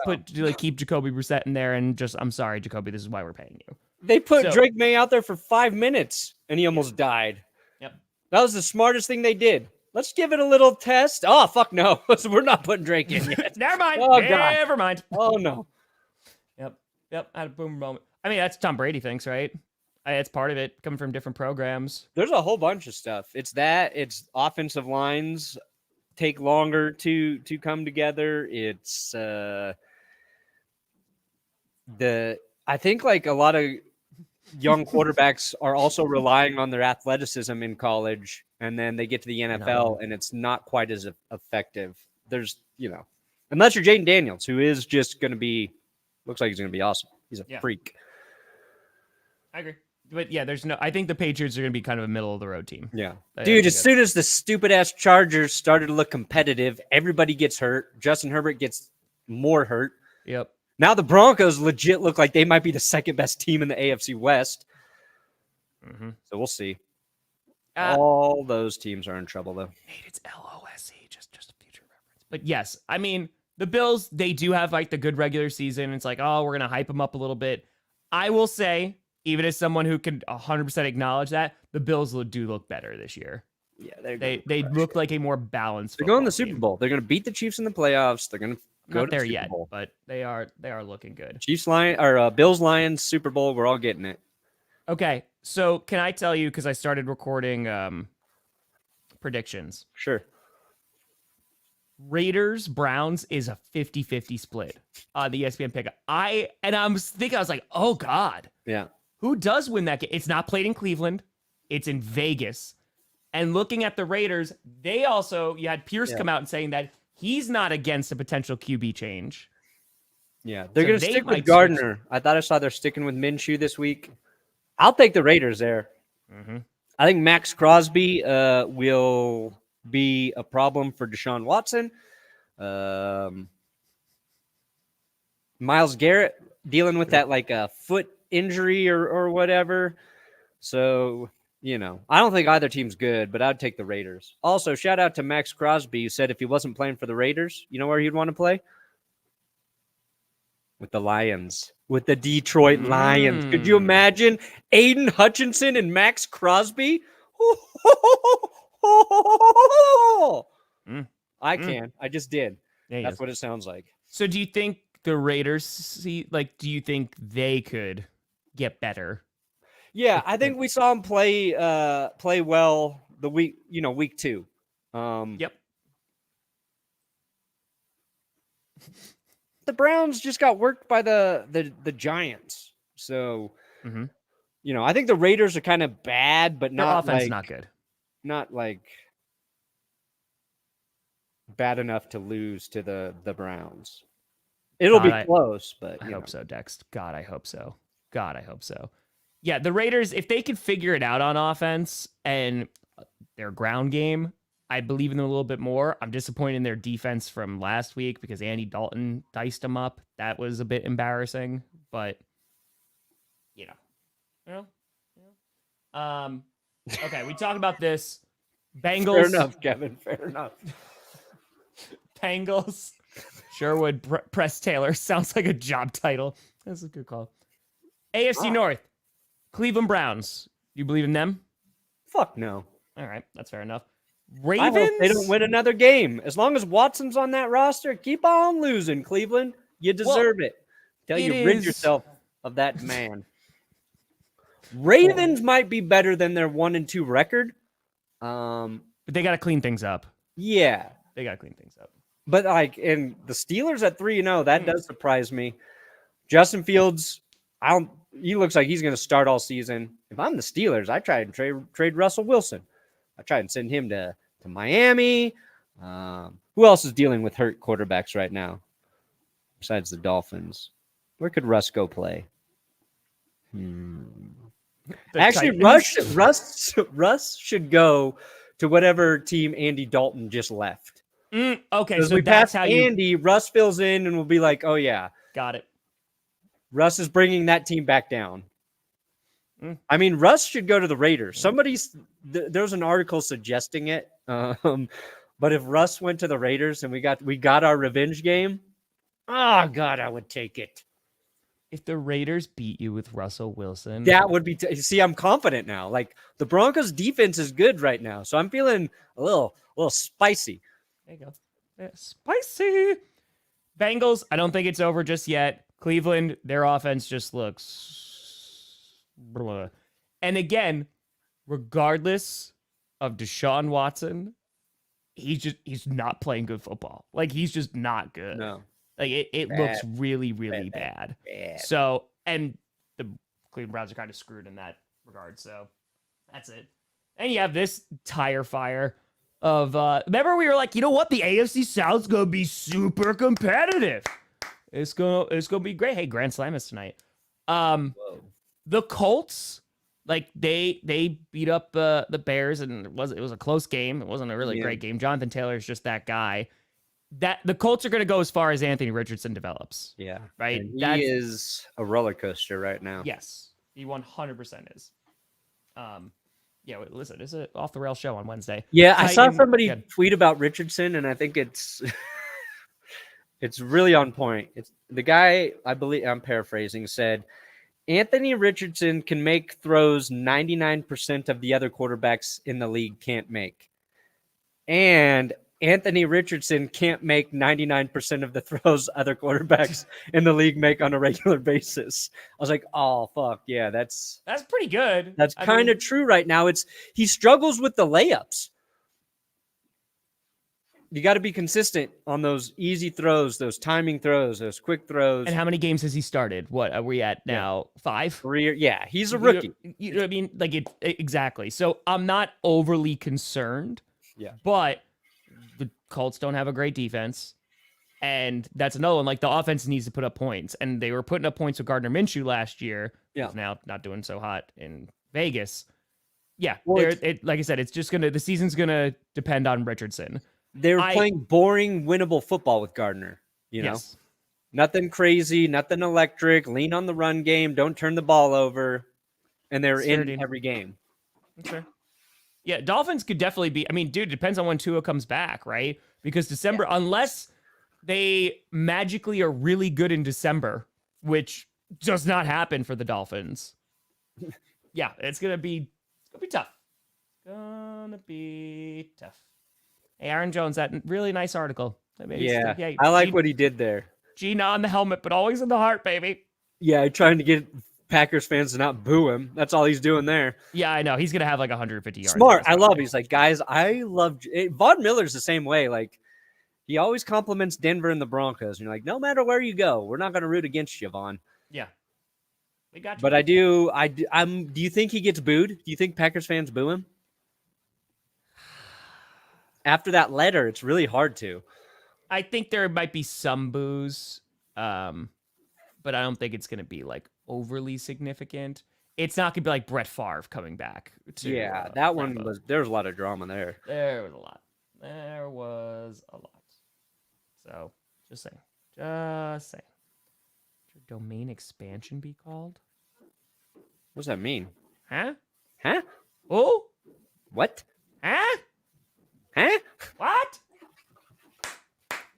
keep Jacoby Brissett in there and I'm sorry, Jacoby, this is why we're paying you. They put Drake May out there for 5 minutes, and he almost died. Yep. That was the smartest thing they did. Let's give it a little test. Oh, fuck no. We're not putting Drake in yet. Never mind. Oh, Never mind. Oh, no. Yep. I had a boom moment. I mean, that's Tom Brady thinks, right? It's part of it, coming from different programs. There's a whole bunch of stuff. It's offensive lines take longer to come together. It's I think like a lot of young quarterbacks are also relying on their athleticism in college, and then they get to the NFL and it's not quite as effective. There's, unless you're Jayden Daniels, who is just going to be, looks like he's going to be awesome. He's a freak. I agree. But yeah, I think the Patriots are going to be kind of a middle of the road team. Yeah. Dude, as soon as the stupid ass Chargers started to look competitive, everybody gets hurt. Justin Herbert gets more hurt. Yep. Now the Broncos legit look like they might be the second best team in the AFC West. Mm-hmm. So we'll see. All those teams are in trouble, though. Nate, it's LOSE, just a future reference. But yes, I mean, the Bills, they do have like the good regular season. It's like, oh, we're going to hype them up a little bit. I will say, even as someone who can 100% acknowledge that, the Bills do look better this year. Yeah, they look like a more balanced. They're going to the Super Bowl. They're going to beat the Chiefs in the playoffs. They're going to go not to there the Super yet, Bowl. but they are looking good. Bills Lions Super Bowl. We're all getting it. Okay, so can I tell you, because I started recording predictions. Sure. Raiders Browns is a 50-50 split on the ESPN pick. I was like, oh God. Yeah. Who does win that game? It's not played in Cleveland. It's in Vegas. And looking at the Raiders, you had Pierce come out and saying that he's not against a potential QB change. Yeah, they're going to stick with Gardner. I thought I saw they're sticking with Minshew this week. I'll take the Raiders there. Mm-hmm. I think Max Crosby will be a problem for Deshaun Watson. Myles Garrett dealing with that like a foot injury or whatever. So, I don't think either team's good, but I'd take the Raiders. Also, shout out to Max Crosby, who said if he wasn't playing for the Raiders, you know where he'd want to play? With the Lions. With the Detroit Lions. Could you imagine Aiden Hutchinson and Max Crosby? I can. I just did. Yeah, that's what it sounds like. So do you think the Raiders do you think they could get better? Yeah, I think we saw him play well week 2. Yep. The Browns just got worked by the Giants. So, I think the Raiders are kind of bad, but their not offense not good. Not like bad enough to lose to the Browns. It'll be close, but I hope so, Dex. God, I hope so. Yeah, the Raiders, if they could figure it out on offense and their ground game, I believe in them a little bit more. I'm disappointed in their defense from last week because Andy Dalton diced them up. That was a bit embarrassing, but okay, we talk about this. Bengals. Fair enough, Kevin. Fair enough. Bengals. Sherwood Press Taylor sounds like a job title. That's a good call. AFC North. Cleveland Browns. You believe in them? Fuck no. All right, that's fair enough. Ravens. I hope they don't win another game. As long as Watson's on that roster, keep on losing, Cleveland. You deserve it. Till you rid yourself of that man. Ravens might be better than their 1-2 record. But they got to clean things up. Yeah. They got to clean things up. But and the Steelers at 3-0, that does surprise me. Justin Fields, he looks like he's going to start all season. If I'm the Steelers, I try and trade Russell Wilson. I try and send him to Miami. Who else is dealing with hurt quarterbacks right now besides the Dolphins? Where could Russ go play? Actually, Russ should go to whatever team Andy Dalton just left. Okay, so that's how Andy, Russ fills in and we'll be like, oh, yeah. Got it. Russ is bringing that team back down. I mean, Russ should go to the Raiders. There's an article suggesting it. But if Russ went to the Raiders and we got our revenge game, oh God, I would take it. If the Raiders beat you with Russell Wilson, That would be. See, I'm confident now. Like the Broncos' defense is good right now, so I'm feeling a little spicy. there you go. Yeah, spicy. Bengals, I don't think it's over just yet. Cleveland, their offense just looks blah. And again, regardless of Deshaun Watson, he's not playing good football. Like he's just not good. No. Like it looks really, really bad. So, and the Cleveland Browns are kind of screwed in that regard. So that's it. And you have this tire fire of remember we were like, you know what? The AFC South's gonna be super competitive. It's gonna be great. Hey, Grand Slam is tonight. The Colts, like they beat up the Bears, and it was a close game. It wasn't a really great game. Jonathan Taylor is just that guy. That the Colts are going to go as far as Anthony Richardson develops. Yeah. Right. And he is a roller coaster right now. Yes, he 100% is. Yeah. Listen, it's an off the rail show on Wednesday. Yeah, I saw somebody tweet about Richardson, and I think it's it's really on point. It's the guy, I believe I'm paraphrasing, said Anthony Richardson can make throws 99% of the other quarterbacks in the league can't make. And Anthony Richardson can't make 99% of the throws other quarterbacks in the league make on a regular basis. I was like, oh, fuck. Yeah, that's pretty good. That's kind of true right now. He struggles with the layups. You got to be consistent on those easy throws, those timing throws, those quick throws. And how many games has he started? What are we at now? 5? 3? Yeah, he's a rookie. You know what I mean? Like exactly. So I'm not overly concerned. Yeah. But the Colts don't have a great defense. And that's another one. Like the offense needs to put up points. And they were putting up points with Gardner Minshew last year. Yeah. Who's now not doing so hot in Vegas. Yeah. Well, like I said, it's just the season's gonna depend on Richardson. They were playing boring, winnable football with Gardner. You know? Yes. Nothing crazy, nothing electric, lean on the run game, don't turn the ball over. And they were in every game. Okay. Yeah, Dolphins could definitely be. I mean, dude, it depends on when Tua comes back, right? Because December, unless they magically are really good in December, which does not happen for the Dolphins. Yeah, it's gonna be tough. Gonna be tough. Hey, Aaron Jones, that really nice article. Yeah, I like what he did there. Gina on the helmet, but always in the heart, baby. Yeah, trying to get Packers fans to not boo him. That's all he's doing there. Yeah, I know. He's going to have like 150 yards. Smart. I love it. He's like, guys, I love Von Miller's the same way. Like, he always compliments Denver and the Broncos. And you're like, no matter where you go, we're not going to root against you, Von. Yeah. We got you. But do you think he gets booed? Do you think Packers fans boo him? After that letter, it's really hard to. I think there might be some boos, but I don't think it's going to be like overly significant. It's not going to be like Brett Favre coming back. That one was. There was a lot of drama there. There was a lot. So just saying. Should domain expansion be called? What does that mean? Huh? Oh, what? Huh? What?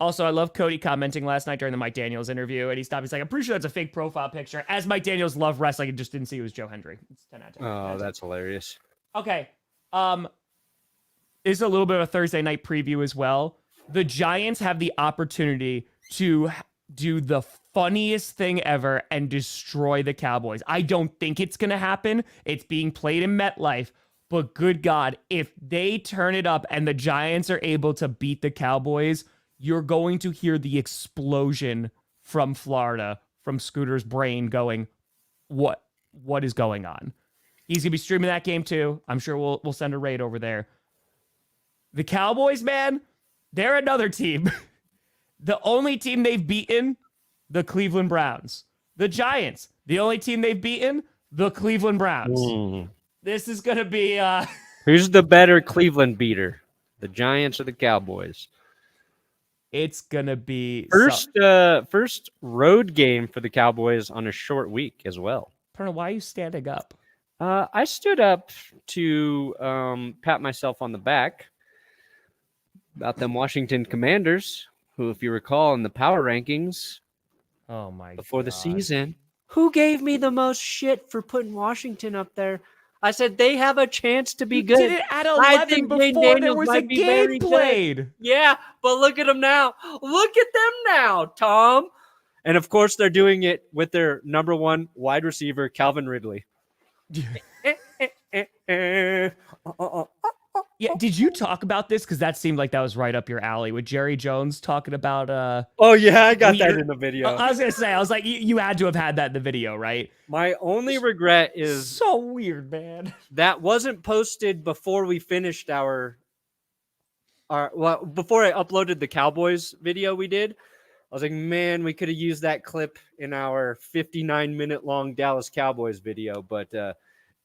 Also, I love Cody commenting last night during the Mike Daniels interview, and he stopped. He's like, I'm pretty sure that's a fake profile picture. As Mike Daniels loved wrestling, and just didn't see it was Joe Hendry. It's 10 out of 10. Oh, that's hilarious. Okay. This is a little bit of a Thursday night preview as well. The Giants have the opportunity to do the funniest thing ever and destroy the Cowboys. I don't think it's going to happen. It's being played in MetLife. But good God, if they turn it up and the Giants are able to beat the Cowboys, you're going to hear the explosion from Florida, from Scooter's brain going, what is going on? He's going to be streaming that game too. I'm sure we'll send a raid over there. The Cowboys, man, they're another team. The only team they've beaten, the Cleveland Browns. The Giants, the only team they've beaten, the Cleveland Browns. This is going to be... Who's the better Cleveland beater? The Giants or the Cowboys? It's going to be... First road game for the Cowboys on a short week as well. Perna, why are you standing up? I stood up to pat myself on the back about them Washington Commanders, who, if you recall, in the power rankings Oh my before the God. season, who gave me the most shit for putting Washington up there? I said they have a chance to be You good. did it at I 11 think before Jayden there Daniels was a might be game very good. played. Yeah, but look at them now. Look at them now, Tom. And of course, they're doing it with their number one wide receiver, Calvin Ridley. Yeah, did you talk about this? Because that seemed like that was right up your alley with Jerry Jones talking about Oh yeah, I got that weird- in the video. I was gonna say, I was like, you had to have had that in the video, right? My only regret is So weird, man. that wasn't posted before we finished before I uploaded the Cowboys video we did. I was like, man, we could have used that clip in our 59-minute long Dallas Cowboys video, but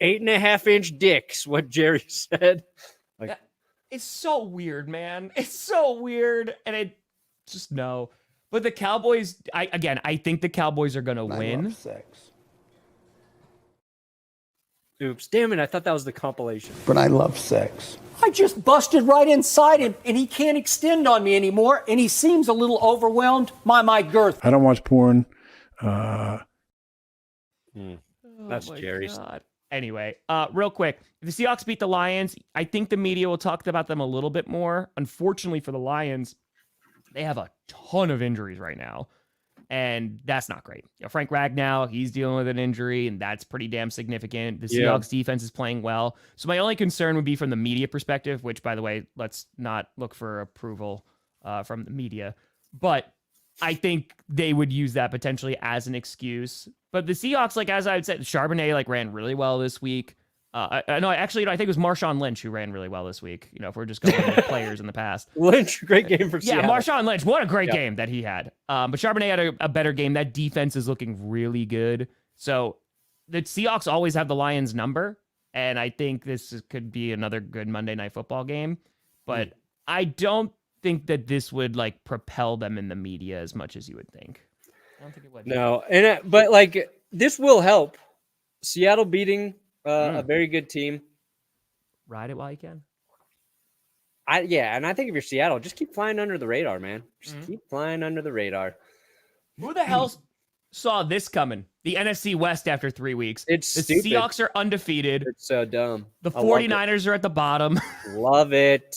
8.5-inch dicks, what Jerry said. Like, It's so weird, man. It's so weird, and it just no. But the Cowboys, I think the Cowboys are gonna win. Sex. oops, damn it! I thought that was the compilation. But I love sex. I just busted right inside him, and he can't extend on me anymore, and he seems a little overwhelmed by my girth. I don't watch porn. That's Oh my Jerry's. God. Anyway, real quick, if the Seahawks beat the Lions, I think the media will talk about them a little bit more. Unfortunately for the Lions, they have a ton of injuries right now, and that's not great. You know, Frank Ragnow, he's dealing with an injury, and that's pretty damn significant. The Seahawks defense is playing well. So my only concern would be from the media perspective, which, by the way, let's not look for approval from the media. But I think they would use that potentially as an excuse. But the Seahawks, like as I had said, Charbonnet ran really well this week. I think it was Marshawn Lynch who ran really well this week. You know, if we're just going with players in the past. Lynch, great game for Yeah, Seattle. Marshawn Lynch, what a great game that he had. But Charbonnet had a better game. That defense is looking really good. So the Seahawks always have the Lions number, and I think could be another good Monday Night Football game. But I don't think that this would propel them in the media as much as you would think. I don't think it would. No, but this will help. Seattle beating a very good team. Ride it while you can. And I think if you're Seattle, just keep flying under the radar, man. Just keep flying under the radar. Who the hell saw this coming? The NFC West after 3 weeks. The stupid. Seahawks are undefeated. It's so dumb. The 49ers are at the bottom. Love it.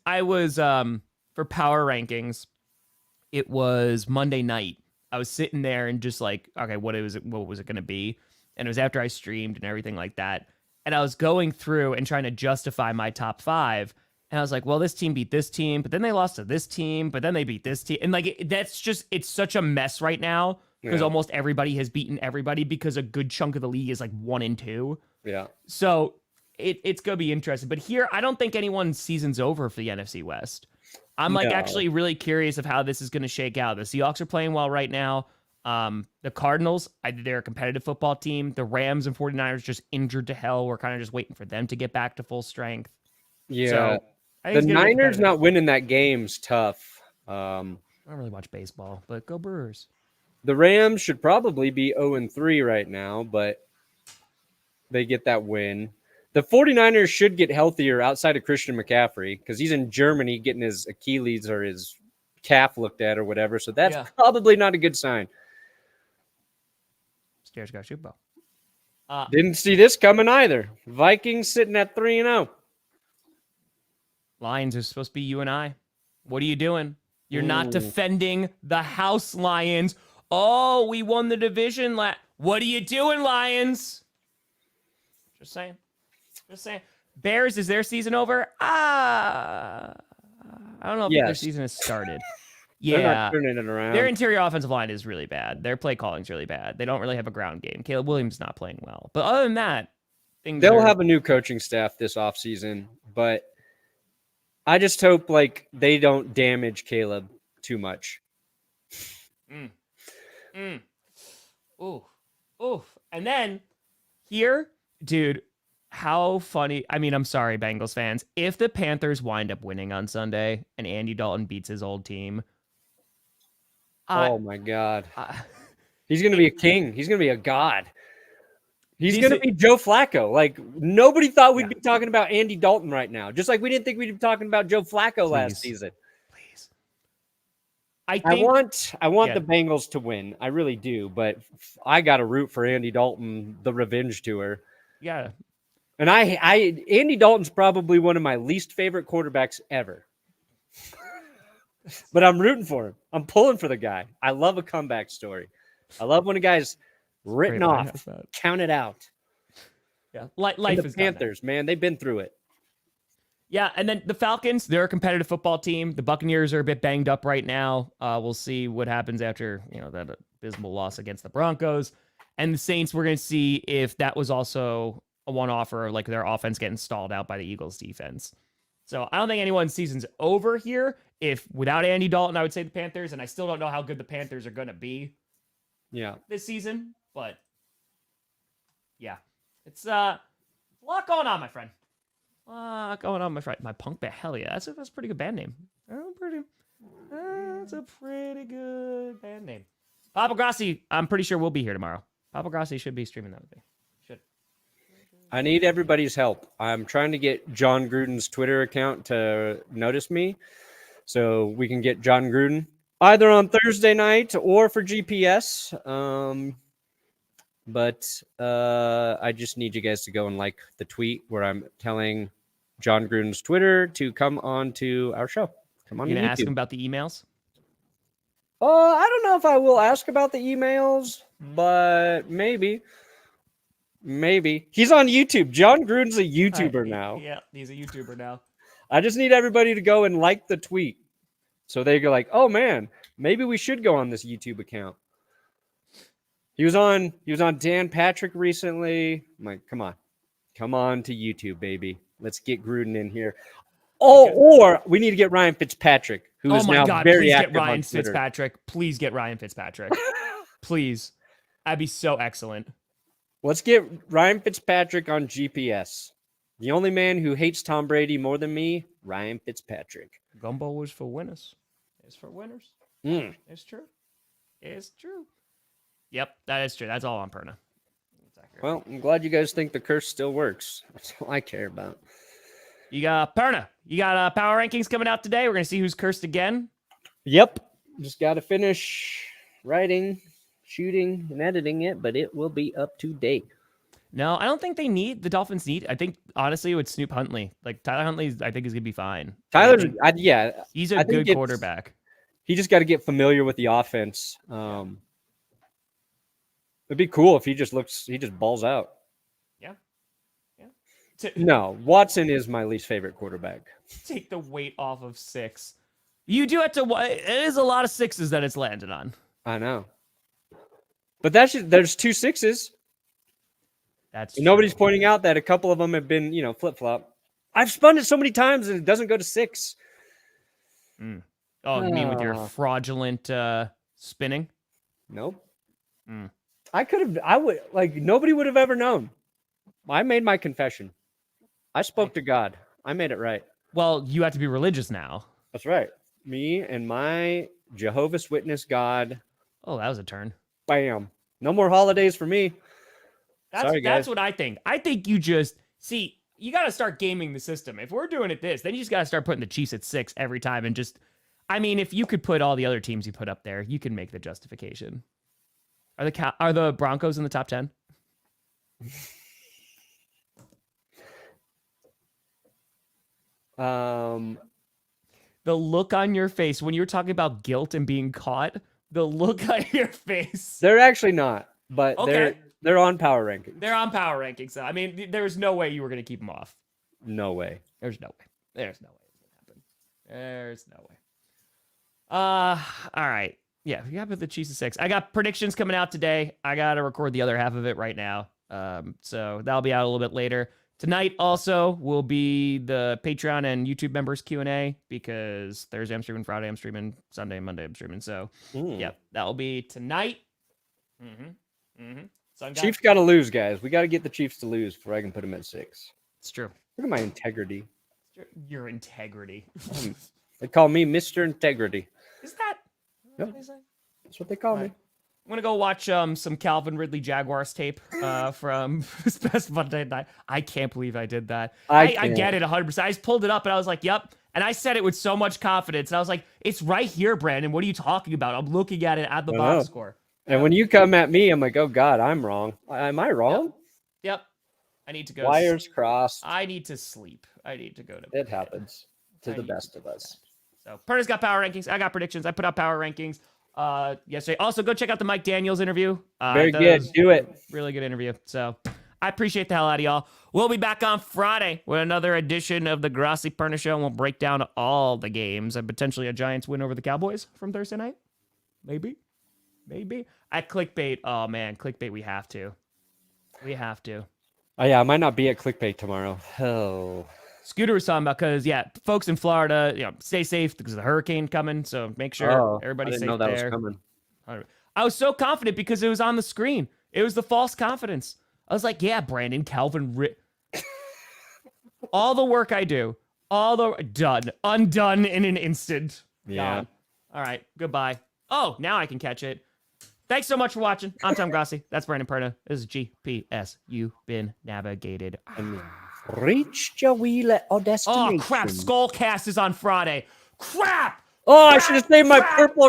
I was for power rankings. It was Monday night. I was sitting there and just okay, what was it going to be? And it was after I streamed and everything like that. And I was going through and trying to justify my top 5. And I was like, well, this team beat this team, but then they lost to this team, but then they beat this team. And it's such a mess right now because almost everybody has beaten everybody because a good chunk of the league is 1-2. Yeah. So it's going to be interesting. But here, I don't think anyone's season's over for the NFC West. I'm actually really curious of how this is going to shake out. The Seahawks are playing well right now. The Cardinals, they're a competitive football team. The Rams and 49ers just injured to hell. We're kind of just waiting for them to get back to full strength. Yeah. So, the Niners not winning that game's tough. I don't really watch baseball, but go Brewers. The Rams should probably be 0-3 right now, but they get that win. The 49ers should get healthier outside of Christian McCaffrey because he's in Germany getting his Achilles or his calf looked at or whatever. So that's probably not a good sign. Stairs got Super Bowl. Didn't see this coming either. Vikings sitting at 3-0. Lions are supposed to be you and I. What are you doing? You're not defending the house, Lions. Oh, we won the division. What are you doing, Lions? Just saying. Bears, is their season over? I don't know if their season has started. They're not turning it around. Their interior offensive line is really bad. Their play calling's really bad. They don't really have a ground game. Caleb Williams is not playing well. But other than that, they'll have a new coaching staff this offseason. But I just hope they don't damage Caleb too much. Ooh. And then here, dude, how funny. I mean, I'm sorry, Bengals fans. If the Panthers wind up winning on Sunday and Andy Dalton beats his old team. Oh, my God. He's going to be a king. He's going to be a god. He's going to be Joe Flacco. Like, nobody thought we'd be talking about Andy Dalton right now. Just like we didn't think we'd be talking about Joe Flacco last season. Please. I want the Bengals to win. I really do. But I got to root for Andy Dalton, the revenge tour. Yeah. And Andy Dalton's probably one of my least favorite quarterbacks ever. But I'm rooting for him. I'm pulling for the guy. I love a comeback story. I love when a guy's written off, counted out. Yeah, life is the Panthers, man. They've been through it. Yeah, and then the Falcons, they're a competitive football team. The Buccaneers are a bit banged up right now. We'll see what happens after that abysmal loss against the Broncos. And the Saints, we're going to see if that was also a one-off or like their offense getting stalled out by the Eagles' defense. So I don't think anyone's season's over here. If without Andy Dalton, I would say the Panthers, and I still don't know how good the Panthers are going to be this season. But yeah, it's a lot going on, my friend. My punk band. Hell yeah, that's a pretty good band name. That's a pretty good band name. Papa Grossi, I'm pretty sure we'll be here tomorrow. Papa Grossi should be streaming that with me. Should. I need everybody's help. I'm trying to get John Gruden's Twitter account to notice me so we can get John Gruden either on Thursday night or for GPS. But I just need you guys to go and like the tweet where I'm telling John Gruden's Twitter to come on to our show. Come on, you gonna ask him about the emails? I don't know if I will ask about the emails, but maybe. He's on YouTube. John Gruden's a YouTuber now. Yeah, he's a YouTuber now. I just need everybody to go and like the tweet. So they go like, oh man, maybe we should go on this YouTube account. He was on Dan Patrick recently. I'm like, come on to YouTube, baby. Let's get Gruden in here. Oh, or we need to get Ryan Fitzpatrick, who is now very active on Twitter. Please get Ryan Fitzpatrick. Please. That'd be so excellent. Let's get Ryan Fitzpatrick on GPS. The only man who hates Tom Brady more than me, Ryan Fitzpatrick. Gumbo is for winners. It's for winners. It's true. It's true. Yep, that is true. That's all on Perna. Well, I'm glad you guys think the curse still works. That's all I care about. You got Perna. You got power rankings coming out today. We're going to see who's cursed again. Yep. Just got to finish writing, shooting, and editing it, but it will be up to date. No, I don't think the Dolphins need. I think, honestly, with Snoop Huntley. Like, Tyler Huntley, I think, is going to be fine. He's a good quarterback. He just got to get familiar with the offense. It'd be cool if he just balls out. Yeah. No, Watson is my least favorite quarterback. Take the weight off of 6. You do have to. It is a lot of 6s that it's landed on. I know. But there's 2 6s. That's nobody's pointing out that a couple of them have been, flip-flop. I've spun it so many times and it doesn't go to 6. Oh, you mean with your fraudulent spinning? Nope. Nobody would have ever known. I made my confession. I spoke to God. I made it right. Well, you have to be religious now. That's right. Me and my Jehovah's Witness God. Oh, that was a turn. Bam. No more holidays for me. Sorry, guys. That's what I think. I think you got to start gaming the system. If we're doing it then you just got to start putting the Chiefs at 6 every time and just, if you could put all the other teams you put up there, you can make the justification. Are the Broncos in the top 10? The look on your face when you're talking about guilt and being caught, the look on your face. They're actually not, but okay. They're on power rankings. They're on power rankings. So, there's no way you were going to keep them off. No way. There's no way. There's no way it's going to happen. There's no way. All right. Yeah, we got the Chiefs at 6. I got predictions coming out today. I got to record the other half of it right now. So that'll be out a little bit later. Tonight also will be the Patreon and YouTube members Q&A because Thursday I'm streaming, Friday I'm streaming, Sunday and Monday I'm streaming. So, yep, that will be tonight. Chiefs got to lose, guys. We got to get the Chiefs to lose before I can put them at 6. It's true. Look at my integrity. Your integrity. They call me Mr. Integrity. Is that? Yep. That's what they call me. I'm gonna go watch some Calvin Ridley Jaguars tape from this past Monday night. I can't believe I did that. I get it 100%. I just pulled it up and I was like, yep. And I said it with so much confidence. And I was like, it's right here, Brandon. What are you talking about? I'm looking at it at the box score. And when you come at me, I'm like, oh God, I'm wrong. Am I wrong? Yep. I need to go. Wires crossed. I need to sleep. I need to go to bed. It happens to the best of us. So Perna's got power rankings. I got predictions. I put out power rankings yesterday. Also, go check out the Mike Daniels interview. Very good. Do it. Really good interview. So I appreciate the hell out of y'all. We'll be back on Friday with another edition of the Grossi Perna Show, and we'll break down all the games and potentially a Giants win over the Cowboys from Thursday night. Maybe. At clickbait. Oh, man. Clickbait, we have to. Oh, yeah. I might not be at clickbait tomorrow. Oh. Scooter was talking about because, folks in Florida, stay safe because of the hurricane coming. So make sure everybody's safe there. I didn't know that was coming. I was so confident because it was on the screen. It was the false confidence. I was like, yeah, Brandon, Calvin. All the work I do, undone in an instant. Yeah. Gone. All right. Goodbye. Oh, now I can catch it. Thanks so much for watching. I'm Tom Grossi. That's Brandon Perna. This is GPS. You've been navigated. Reached your wheel at our destination. Oh, crap. Skullcast is on Friday. Crap! Oh, I should have saved my purple